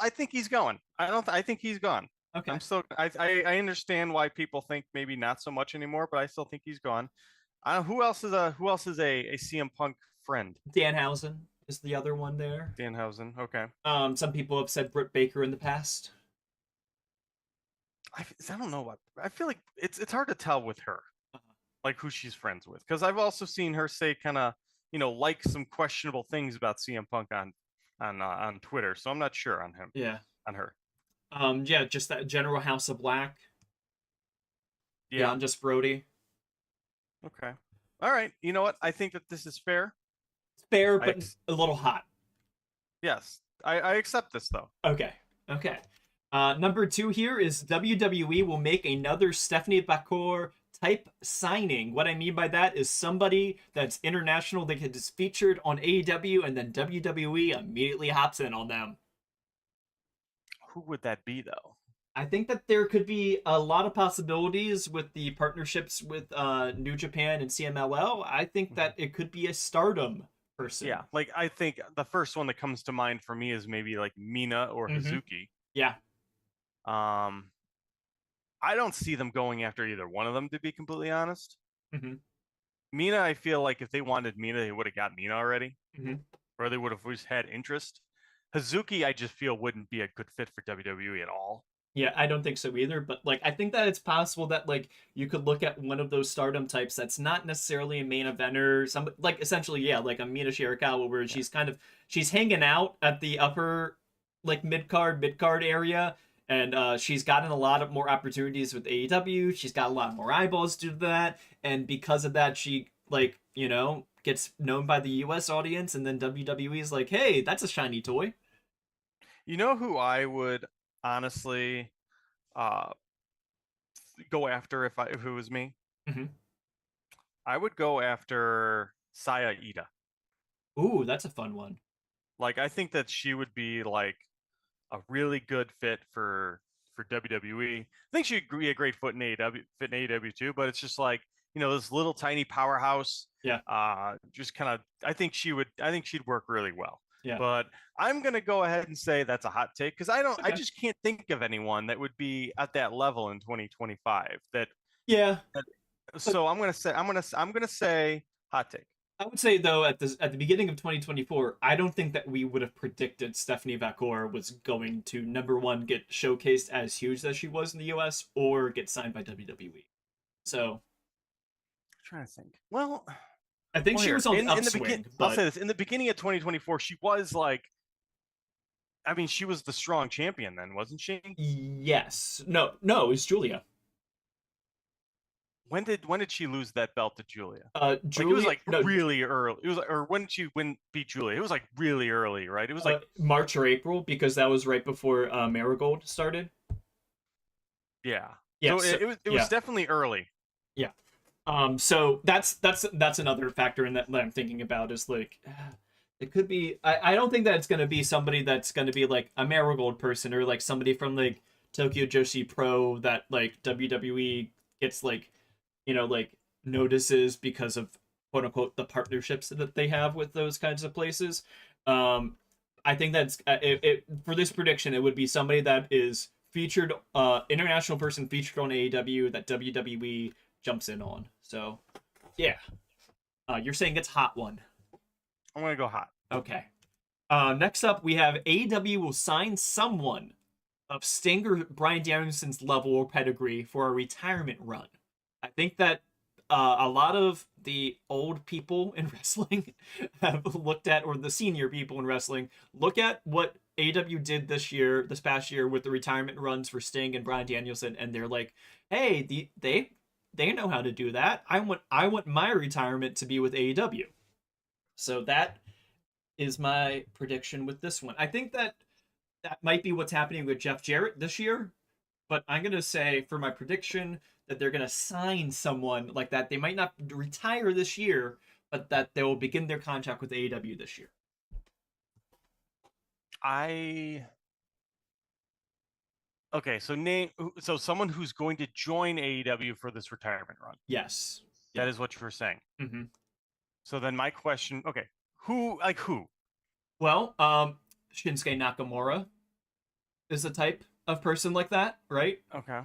think he's going. I think he's gone. Okay. I understand why people think maybe not so much anymore, but I still think he's gone. Who else is a CM Punk friend? Danhausen is the other one there. Danhausen. Okay. Some people have said Britt Baker in the past. I don't know what. I feel like it's hard to tell with her, like who she's friends with, because I've also seen her say kind of like some questionable things about CM Punk on Twitter. So I'm not sure on him. Yeah. On her. Yeah, just that General House of Black. Yeah. I'm just Brody. Okay. All right. You know what? I think that this is fair. It's fair, but a little hot. Yes. I accept this, though. Okay. Number 2 here is WWE will make another Stephanie Bakor type signing. What I mean by that is somebody that's international that gets featured on AEW and then WWE immediately hops in on them. Who would that be, though? I think that there could be a lot of possibilities with the partnerships with New Japan and CMLL. I think that it could be a Stardom person. Yeah, like I think the first one that comes to mind for me is maybe like Mina or Hazuki. Yeah. I don't see them going after either one of them, to be completely honest. Mm-hmm. Mina, I feel like if they wanted Mina, they would have got Mina already, or they would have just had interest. Hazuki, I just feel wouldn't be a good fit for WWE at all. Yeah, I don't think so either. But like, I think that it's possible that like you could look at one of those Stardom types that's not necessarily a main eventer. Some like essentially, yeah, like a Mina Shirakawa, where she's hanging out at the upper like mid card area, and she's gotten a lot of more opportunities with AEW. She's got a lot more eyeballs due to that, and because of that, she like gets known by the U.S. audience, and then WWE is like, hey, that's a shiny toy. You know who I would honestly go after if it was me? Mm-hmm. I would go after Saya Ida. Ooh, that's a fun one. Like, I think that she would be like a really good fit for WWE. I think she'd be a great fit in AEW too, but it's just like, this little tiny powerhouse. Yeah. Just kind of, I think she'd work really well. Yeah. But I'm going to go ahead and say that's a hot take because I just can't think of anyone that would be at that level in 2025 so I'm going to say hot take. I would say though at the beginning of 2024, I don't think that we would have predicted Stephanie Bakor was going to number one get showcased as huge as she was in the US or get signed by WWE. So I'm trying to think. Well, I think she was on the upswing. I'll say this. In the beginning of 2024, she was like, I mean, she was the strong champion then, wasn't she? Yes. No, it was Julia. When did she lose that belt to Julia? Julia, it was like really early. It was or when did she beat Julia? It was like really early, right? It was like March or April because that was right before Marigold started. Yeah. Yeah. So it was definitely early. Yeah. So that's another factor in that I'm thinking about is like it could be I don't think that it's gonna be somebody that's gonna be like a Marigold person or like somebody from like Tokyo Joshi Pro that like WWE gets like like notices because of quote unquote the partnerships that they have with those kinds of places. Um, I think that's for this prediction, it would be somebody that is featured, international person featured on AEW that WWE jumps in on. So yeah, you're saying it's hot one. I'm gonna go hot. Okay. Next up, we have AEW will sign someone of Sting or Bryan Danielson's level or pedigree for a retirement run. I think that a lot of the old people in wrestling have looked at, or the senior people in wrestling, look at what AEW did this past year with the retirement runs for Sting and Bryan Danielson, and they're like, hey, they know how to do that. I want my retirement to be with AEW. So that is my prediction with this one. I think that might be what's happening with Jeff Jarrett this year, but I'm going to say for my prediction that they're going to sign someone like that. They might not retire this year, but that they will begin their contract with AEW this year. Okay, so someone who's going to join AEW for this retirement run. Yes. That is what you were saying. Mm-hmm. So then my question, okay, who? Well, Shinsuke Nakamura is a type of person like that, right? Okay.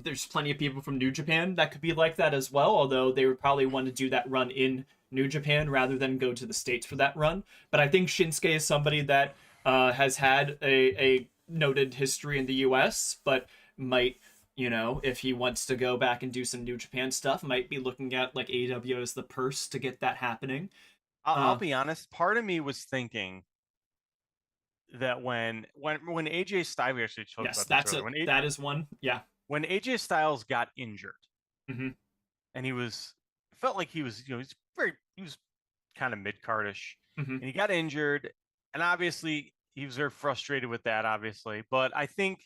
There's plenty of people from New Japan that could be like that as well, although they would probably want to do that run in New Japan rather than go to the States for that run. But I think Shinsuke is somebody that has had a noted history in the US, but might, if he wants to go back and do some New Japan stuff, might be looking at like AEW as the purse to get that happening. I'll be honest. Part of me was thinking that when AJ Styles, we actually talked Yes, about this earlier, that is one. Yeah. When AJ Styles got injured, Mm-hmm. and felt like he was kind of mid-cardish, Mm-hmm. and he got injured, and obviously he was very frustrated with that, obviously. But I think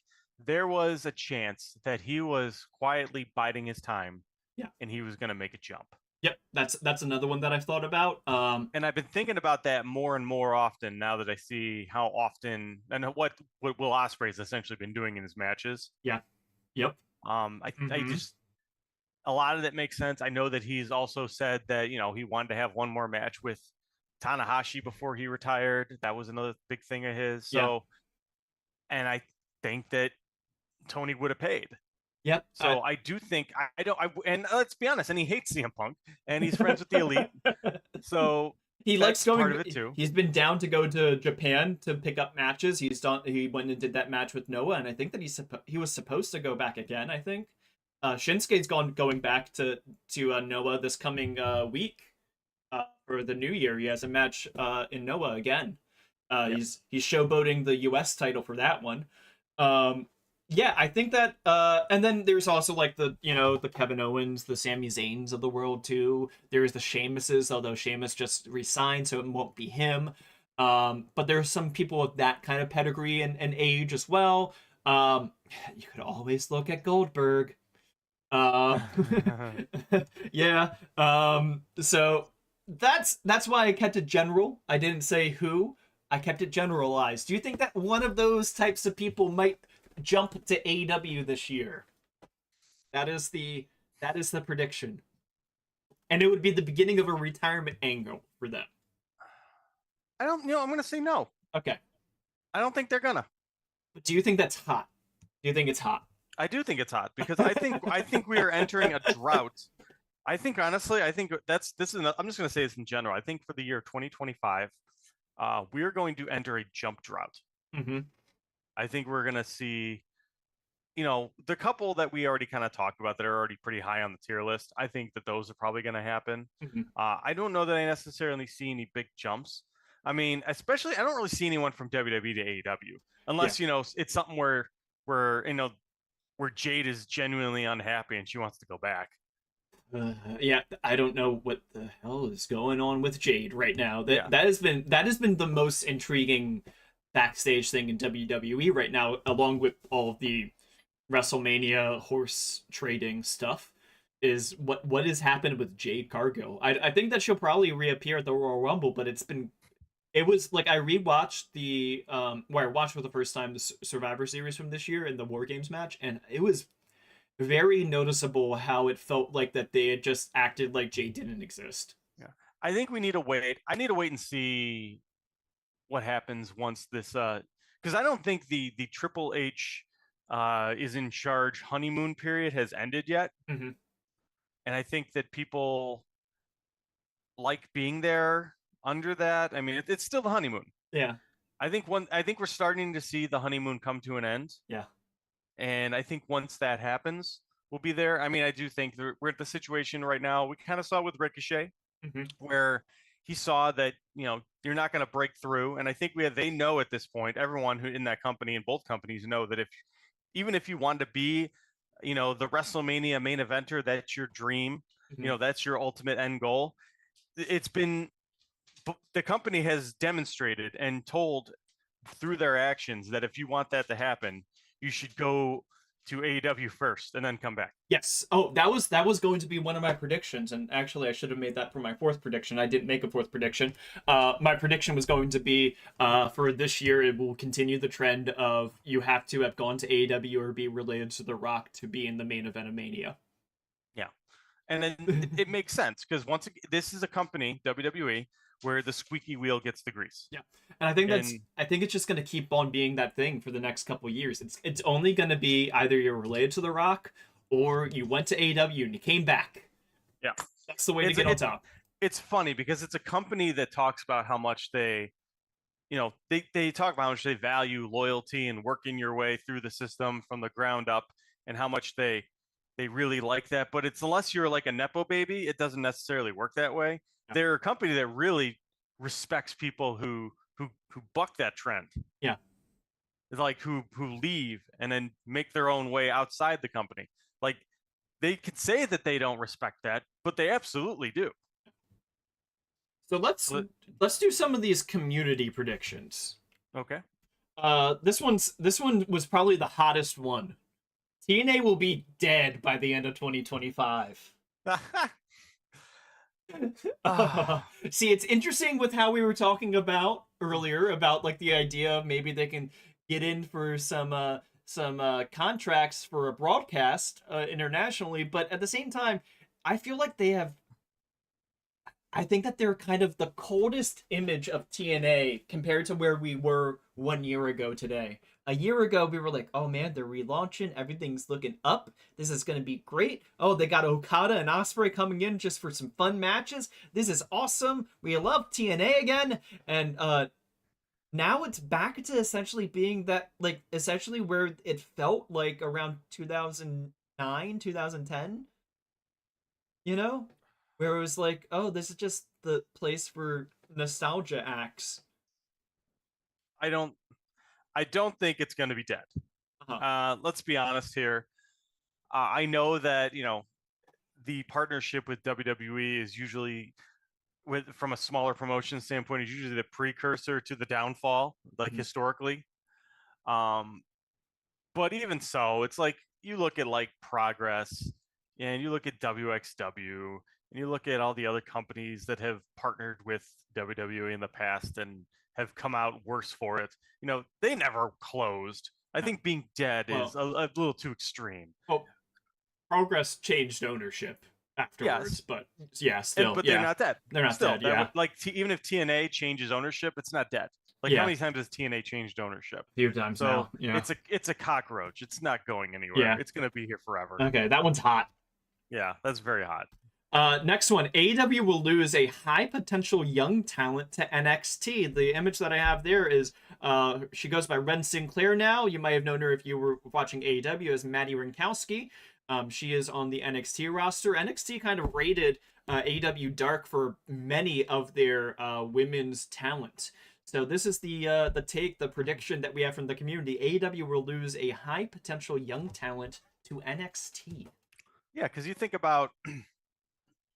there was a chance that he was quietly biding his time, Yeah, and he was going to make a jump. Yep, that's another one that I've thought about. And I've been thinking about that more and more often now that I see how often and what Will Ospreay's essentially been doing in his matches. Yeah. Yep. I just a lot of that makes sense. I know that he's also said that he wanted to have one more match with Tanahashi before he retired. That was another big thing of his. So, and I think that Tony would have paid. Yep. So I do think and let's be honest, and he hates CM Punk, and he's friends with the Elite. So he likes going. Part of it too. He's been down to go to Japan to pick up matches. He went and did that match with Noah, and I think that he was supposed to go back again. I think Shinsuke's going back to Noah this coming week for the New Year. He has a match in Noah again. He's showboating the U.S. title for that one. Yeah, I think that, and then there's also like the Kevin Owens, the Sami Zayns of the world too. There's the Sheamuses, although Sheamus just resigned, so it won't be him. But there's some people with that kind of pedigree and age as well. You could always look at Goldberg. Yeah. So that's why I kept it general. I didn't say who. I kept it generalized. Do you think that one of those types of people might jump to AEW this year? That is the prediction, and it would be the beginning of a retirement angle for them. I'm gonna say no. Okay. I don't think they're gonna. But do you think that's hot? Do you think it's hot? I do think it's hot because I think we are entering a drought. I think honestly, I'm just gonna say this in general. I think for the year 2025, we are going to enter a jump drought. Mm-hmm. I think we're going to see, the couple that we already kind of talked about that are already pretty high on the tier list. I think that those are probably going to happen. Mm-hmm. I don't know that I necessarily see any big jumps. I mean, especially, I don't really see anyone from WWE to AEW unless, it's something where Jade is genuinely unhappy and she wants to go back. Yeah, I don't know what the hell is going on with Jade right now. That has been the most intriguing backstage thing in WWE right now, along with all of the WrestleMania horse trading stuff. is what has happened with Jade Cargill. I think that she'll probably reappear at the Royal Rumble, but it was like I rewatched the where I watched for the first time the Survivor Series from this year in the War Games match, and it was very noticeable how it felt like that they had just acted like Jade didn't exist. Yeah. I think we need to wait. I need to wait and see what happens once this because I don't think the Triple H is in charge honeymoon period has ended yet. Mm-hmm. And I think that people like being there under that. I mean, it's still the honeymoon. Yeah, I think we're starting to see the honeymoon come to an end. yeah. And I think once that happens, we'll be there. I mean, I do think we're at the situation right now. We kind of saw with Ricochet, Mm-hmm. where he saw that you're not going to break through, and I think they know at this point, everyone who in that company and both companies know that even if you want to be, the WrestleMania main eventer, that's your dream. Mm-hmm. That's your ultimate end goal. It's been the company has demonstrated and told through their actions that if you want that to happen, you should go to AEW first and then come back. Yes. Oh, that was going to be one of my predictions, and actually, I should have made that for my fourth prediction. I didn't make a fourth prediction. My prediction was going to be for this year, it will continue the trend of you have to have gone to AEW or be related to The Rock to be in the main event of Mania. Yeah, and then it makes sense because once again, this is a company, WWE, where the squeaky wheel gets the grease. Yeah, and I think it's just going to keep on being that thing for the next couple of years. It's only going to be either you're related to The Rock or you went to AEW and you came back. Yeah, that's the way to get on top. It's funny because it's a company that talks about how much they talk about how much they value loyalty and working your way through the system from the ground up, and how much they really like that. But it's unless you're like a nepo baby, it doesn't necessarily work that way. Yeah. They're a company that really respects people who buck that trend. Yeah, it's like who leave and then make their own way outside the company. Like they could say that they don't respect that, but they absolutely do. So let's do some of these community predictions. Okay. This one was probably the hottest one. TNA will be dead by the end of 2025. See, it's interesting with how we were talking about earlier about like the idea of maybe they can get in for some contracts for a broadcast internationally, but at the same time, I feel like I think that they're kind of the coldest image of TNA compared to where we were 1 year ago today. A year ago, we were like, oh man, they're relaunching. Everything's looking up. This is going to be great. Oh, they got Okada and Ospreay coming in just for some fun matches. This is awesome. We love TNA again. And now it's back to essentially being that, like, essentially where it felt like around 2009, 2010. You know? Where it was like, oh, this is just the place for nostalgia acts. I don't think it's going to be dead. Uh-huh. Let's be honest here. I know that the partnership with WWE is usually, from a smaller promotion standpoint, is usually the precursor to the downfall, like historically. But even so, it's like you look at like Progress, and you look at WXW, and you look at all the other companies that have partnered with WWE in the past and have come out worse for it. They never closed. I think being dead is a little too extreme. Well, Progress changed ownership afterwards, yes. But yeah, still. They're not dead. They're not still, dead. Yeah. Even if TNA changes ownership, it's not dead. Like how many times has TNA changed ownership? A few times now. Yeah. It's a cockroach. It's not going anywhere. Yeah. It's going to be here forever. Okay, that one's hot. Yeah, that's very hot. Next one, AEW will lose a high potential young talent to NXT. The image that I have there is she goes by Ren Sinclair now. You might have known her if you were watching AEW as Maddie Rinkowski. She is on the NXT roster. NXT kind of rated AEW Dark for many of their women's talent. So this is the prediction that we have from the community. AEW will lose a high potential young talent to NXT. Yeah, because you think about,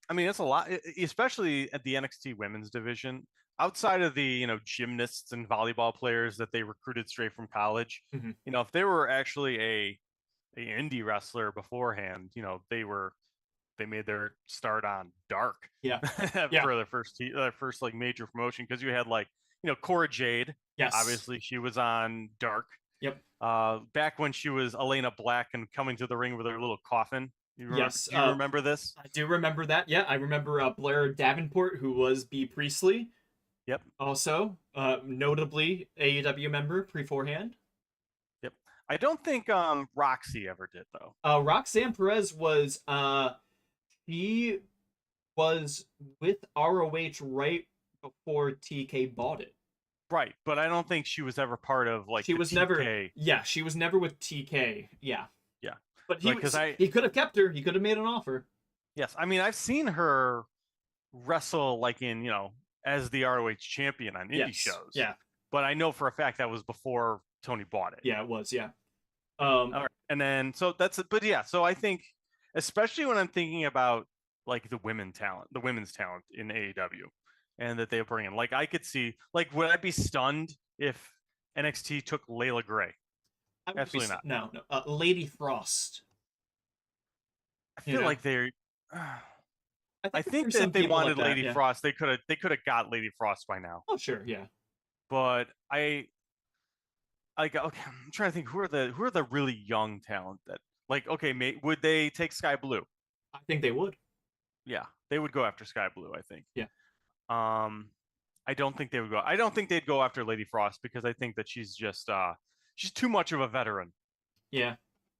I mean, it's a lot, especially at the NXT women's division. Outside of the gymnasts and volleyball players that they recruited straight from college, if they were actually a indie wrestler beforehand, they were they made their start on Dark. Yeah. For their first like major promotion, because you had like Cora Jade. Yes. Obviously, she was on Dark. Yep. Back when she was Elena Black and coming to the ring with her little coffin. Yes. Do you remember this? I do remember that. Yeah, I remember Blair Davenport, who was B. Priestley. Yep. Also, notably AEW member beforehand. Yep. I don't think Roxy ever did though. Roxanne Perez was he was with ROH right before TK bought it. Right, but I don't think she was ever part of like She the was TK. never. Yeah, she was never with TK. Yeah. Yeah. But like, he could have kept her. He could have made an offer. Yes, I mean I've seen her wrestle like in as the ROH champion on indie shows. Yeah. But I know for a fact that was before Tony bought it. Yeah, it was. Yeah. All right. And then so that's it. But yeah, so I think especially when I'm thinking about like the women's talent in AEW, and that they bring in, like I could see, like would I be stunned if NXT took Layla Gray? Absolutely not. No, no. Lady Frost. I feel like they're. I think that some if they people wanted like that, Lady yeah. Frost, they could have got Lady Frost by now. Oh sure, yeah. But okay, I'm trying to think who are the really young talent that like would they take Sky Blue? I think they would. Yeah, they would go after Sky Blue, I think. Yeah. I don't think they would go. I don't think they'd go after Lady Frost because I think that she's just she's too much of a veteran. Yeah.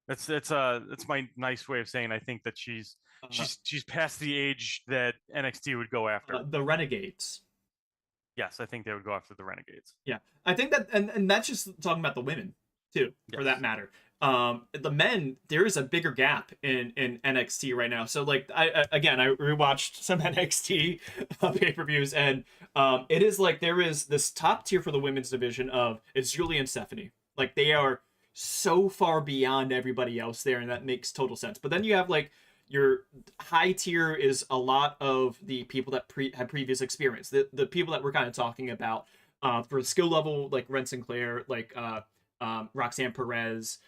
That's my nice way of saying I think that she's past the age that NXT would go after. The Renegades. Yes, I think they would go after the Renegades. Yeah. I think that and that's just talking about the women too, for that matter. The men, there is a bigger gap in NXT right now. So like I rewatched some NXT pay-per-views, and it is like there is this top tier for the women's division of it's Julie and Stephanie. Like they are so far beyond everybody else there, and that makes total sense. But then you have like your high tier is a lot of the people that had previous experience, the people that we're kind of talking about for skill level, like Ren Sinclair, like Roxanne Perez,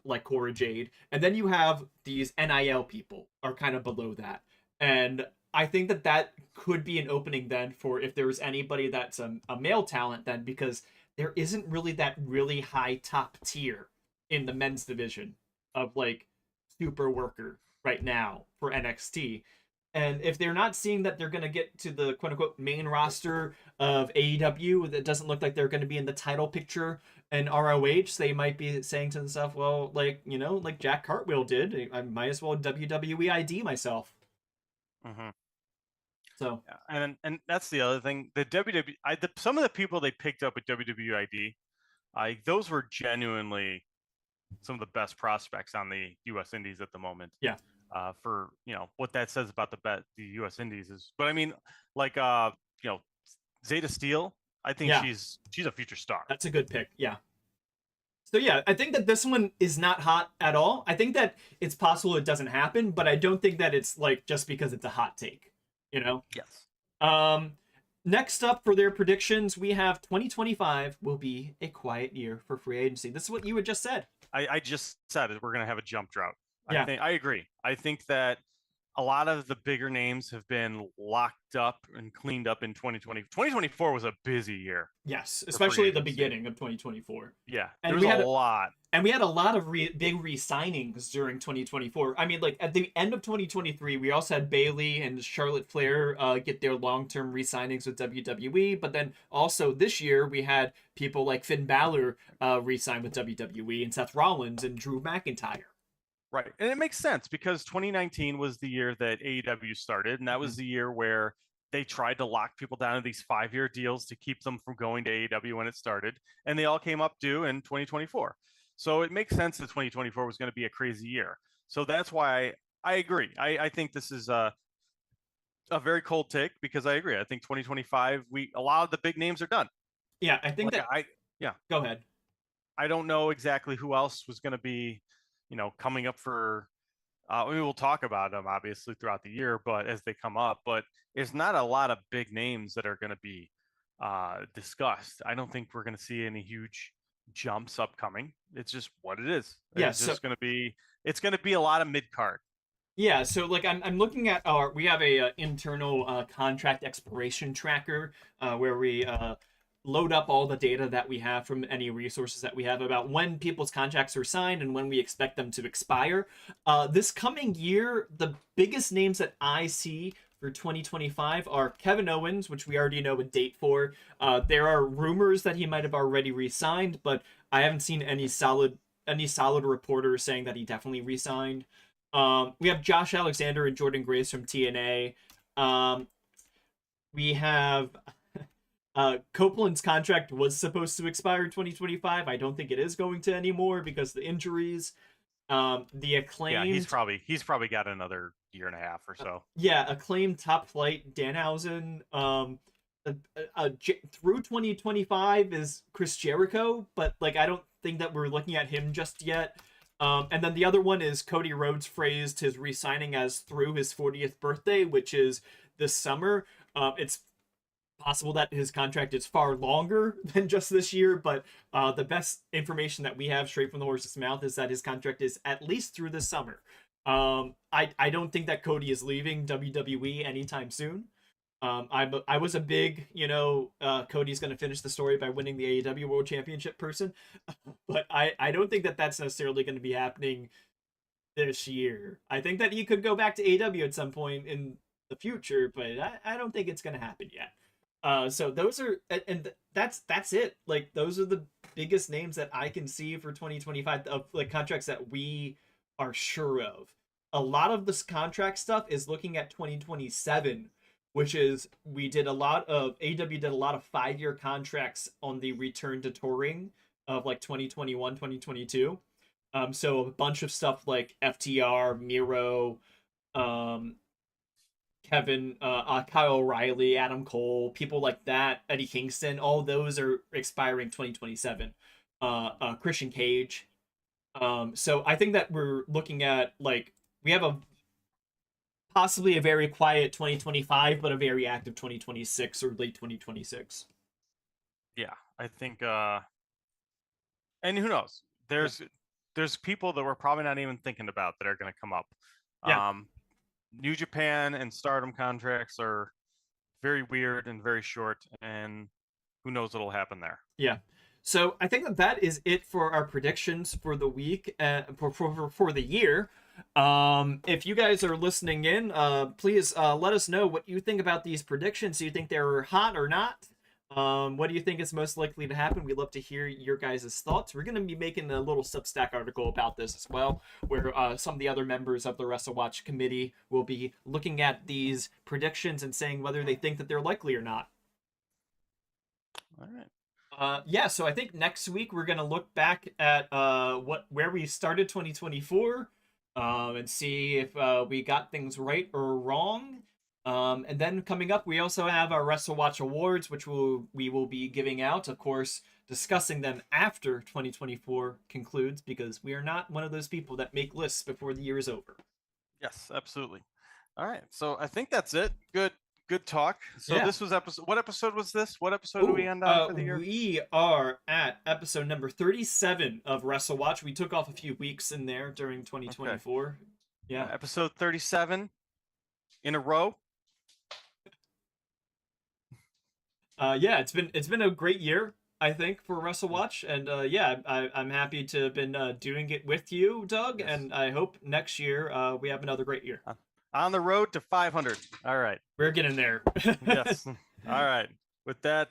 like Cora Jade, and then you have these NIL people are kind of below that, and I think that could be an opening then for if there's anybody that's a male talent then, because there isn't really that really high top tier in the men's division of like super worker right now for NXT. And if they're not seeing that they're going to get to the quote unquote main roster of AEW, that doesn't look like they're going to be in the title picture in ROH, they might be saying to themselves, well, like, like Jack Cartwheel did, I might as well WWE ID myself. Mm-hmm. So, yeah. And that's the other thing. The WWE, some of the people they picked up with WWE ID, those were genuinely some of the best prospects on the U.S. Indies at the moment. Yeah. For what that says about the U.S. Indies is, but I mean, like Zeta Steel, I think she's a future star. That's a good pick. Yeah. So yeah, I think that this one is not hot at all. I think that it's possible it doesn't happen, but I don't think that it's like just because it's a hot take, Yes. Next up for their predictions, we have 2025 will be a quiet year for free agency. This is what you had just said. I just said it. We're going to have a jump drought. Yeah. I agree. I think that a lot of the bigger names have been locked up and cleaned up in 2020. 2024 was a busy year. Yes, especially at the beginning of 2024. Yeah, and we had a lot. And we had a lot of big re-signings during 2024. I mean, like at the end of 2023, we also had Bayley and Charlotte Flair get their long-term re-signings with WWE. But then also this year, we had people like Finn Balor re-sign with WWE, and Seth Rollins and Drew McIntyre. Right. And it makes sense because 2019 was the year that AEW started, and that was the year where they tried to lock people down in these 5-year deals to keep them from going to AEW when it started, and they all came up due in 2024. So it makes sense that 2024 was going to be a crazy year. So that's why I agree. I think this is a very cold take because I agree. I think 2025, a lot of the big names are done. Yeah, I think Go ahead. I don't know exactly who else was going to be coming up for, we will talk about them obviously throughout the year, but as they come up, but there's not a lot of big names that are going to be discussed. I don't think we're going to see any huge jumps upcoming. It's just what it is. Yeah, it's going to be a lot of mid card. Yeah, so like I'm looking at our we have a internal contract expiration tracker where we load up all the data that we have from any resources that we have about when people's contracts are signed and when we expect them to expire. This coming year, the biggest names that I see for 2025 are Kevin Owens, which we already know a date for. There are rumors that he might have already re-signed, but I haven't seen any solid reporters saying that he definitely re-signed. We have Josh Alexander and Jordan Grace from TNA. We have Copeland's contract was supposed to expire in 2025. I don't think it is going to anymore because of the injuries. The Yeah, acclaimed, he's probably got another year and a half or so. yeah, acclaimed top flight Danhausen. Through 2025 is Chris Jericho, but like I don't think that we're looking at him just yet. And then the other one is Cody Rhodes phrased his re-signing as through his 40th birthday, which is this summer. It's possible that his contract is far longer than just this year, but the best information that we have straight from the horse's mouth is that his contract is at least through this summer. I don't think that Cody is leaving WWE anytime soon. I was a big, Cody's going to finish the story by winning the AEW World Championship person, but I don't think that that's necessarily going to be happening this year. I think that he could go back to AEW at some point in the future, but I don't think it's going to happen yet. So those are, and that's it. Like those are the biggest names that I can see for 2025 of like contracts that we are sure of. A lot of this contract stuff is looking at 2027, which is we did a lot of AW did a lot of 5-year contracts on the return to touring of like 2021, 2022. So a bunch of stuff like FTR, Miro, um, Kevin, Kyle O'Reilly, Adam Cole, people like that, Eddie Kingston, all those are expiring 2027. Christian Cage. So I think that we're looking at like we have a possibly a very quiet 2025, but a very active 2026 or late 2026. Yeah, I think and who knows? Yeah. There's people that we're probably not even thinking about that are going to come up. Yeah. New Japan and Stardom contracts are very weird and very short, and who knows what'll happen there. Yeah. So I think that that is it for our predictions for the week, for the year. If you guys are listening in, please let us know what you think about these predictions. Do you think they're hot or not? What do you think is most likely to happen? We'd love to hear your guys' thoughts. We're going to be making a little Substack article about this as well, where some of the other members of the WrestleWatch committee will be looking at these predictions and saying whether they think that they're likely or not. All right. Yeah, so I think next week we're gonna look back at where we started 2024, and see if we got things right or wrong. And then coming up, we also have our WrestleWatch Awards, which we will be giving out, of course, discussing them after 2024 concludes, because we are not one of those people that make lists before the year is over. Yes, absolutely. All right. So I think that's it. Good talk. So Yeah. this was episode. What episode was this? What episode do we end on for the year? We are at episode number 37 of WrestleWatch. We took off a few weeks in there during 2024. Yeah. Episode 37 in a row. Yeah, it's been a great year, I think, for WrestleWatch, and yeah, I'm happy to have been doing it with you, Doug, Yes. and I hope next year we have another great year. On the road to 500. All right. We're getting there. Yes. All right. With that.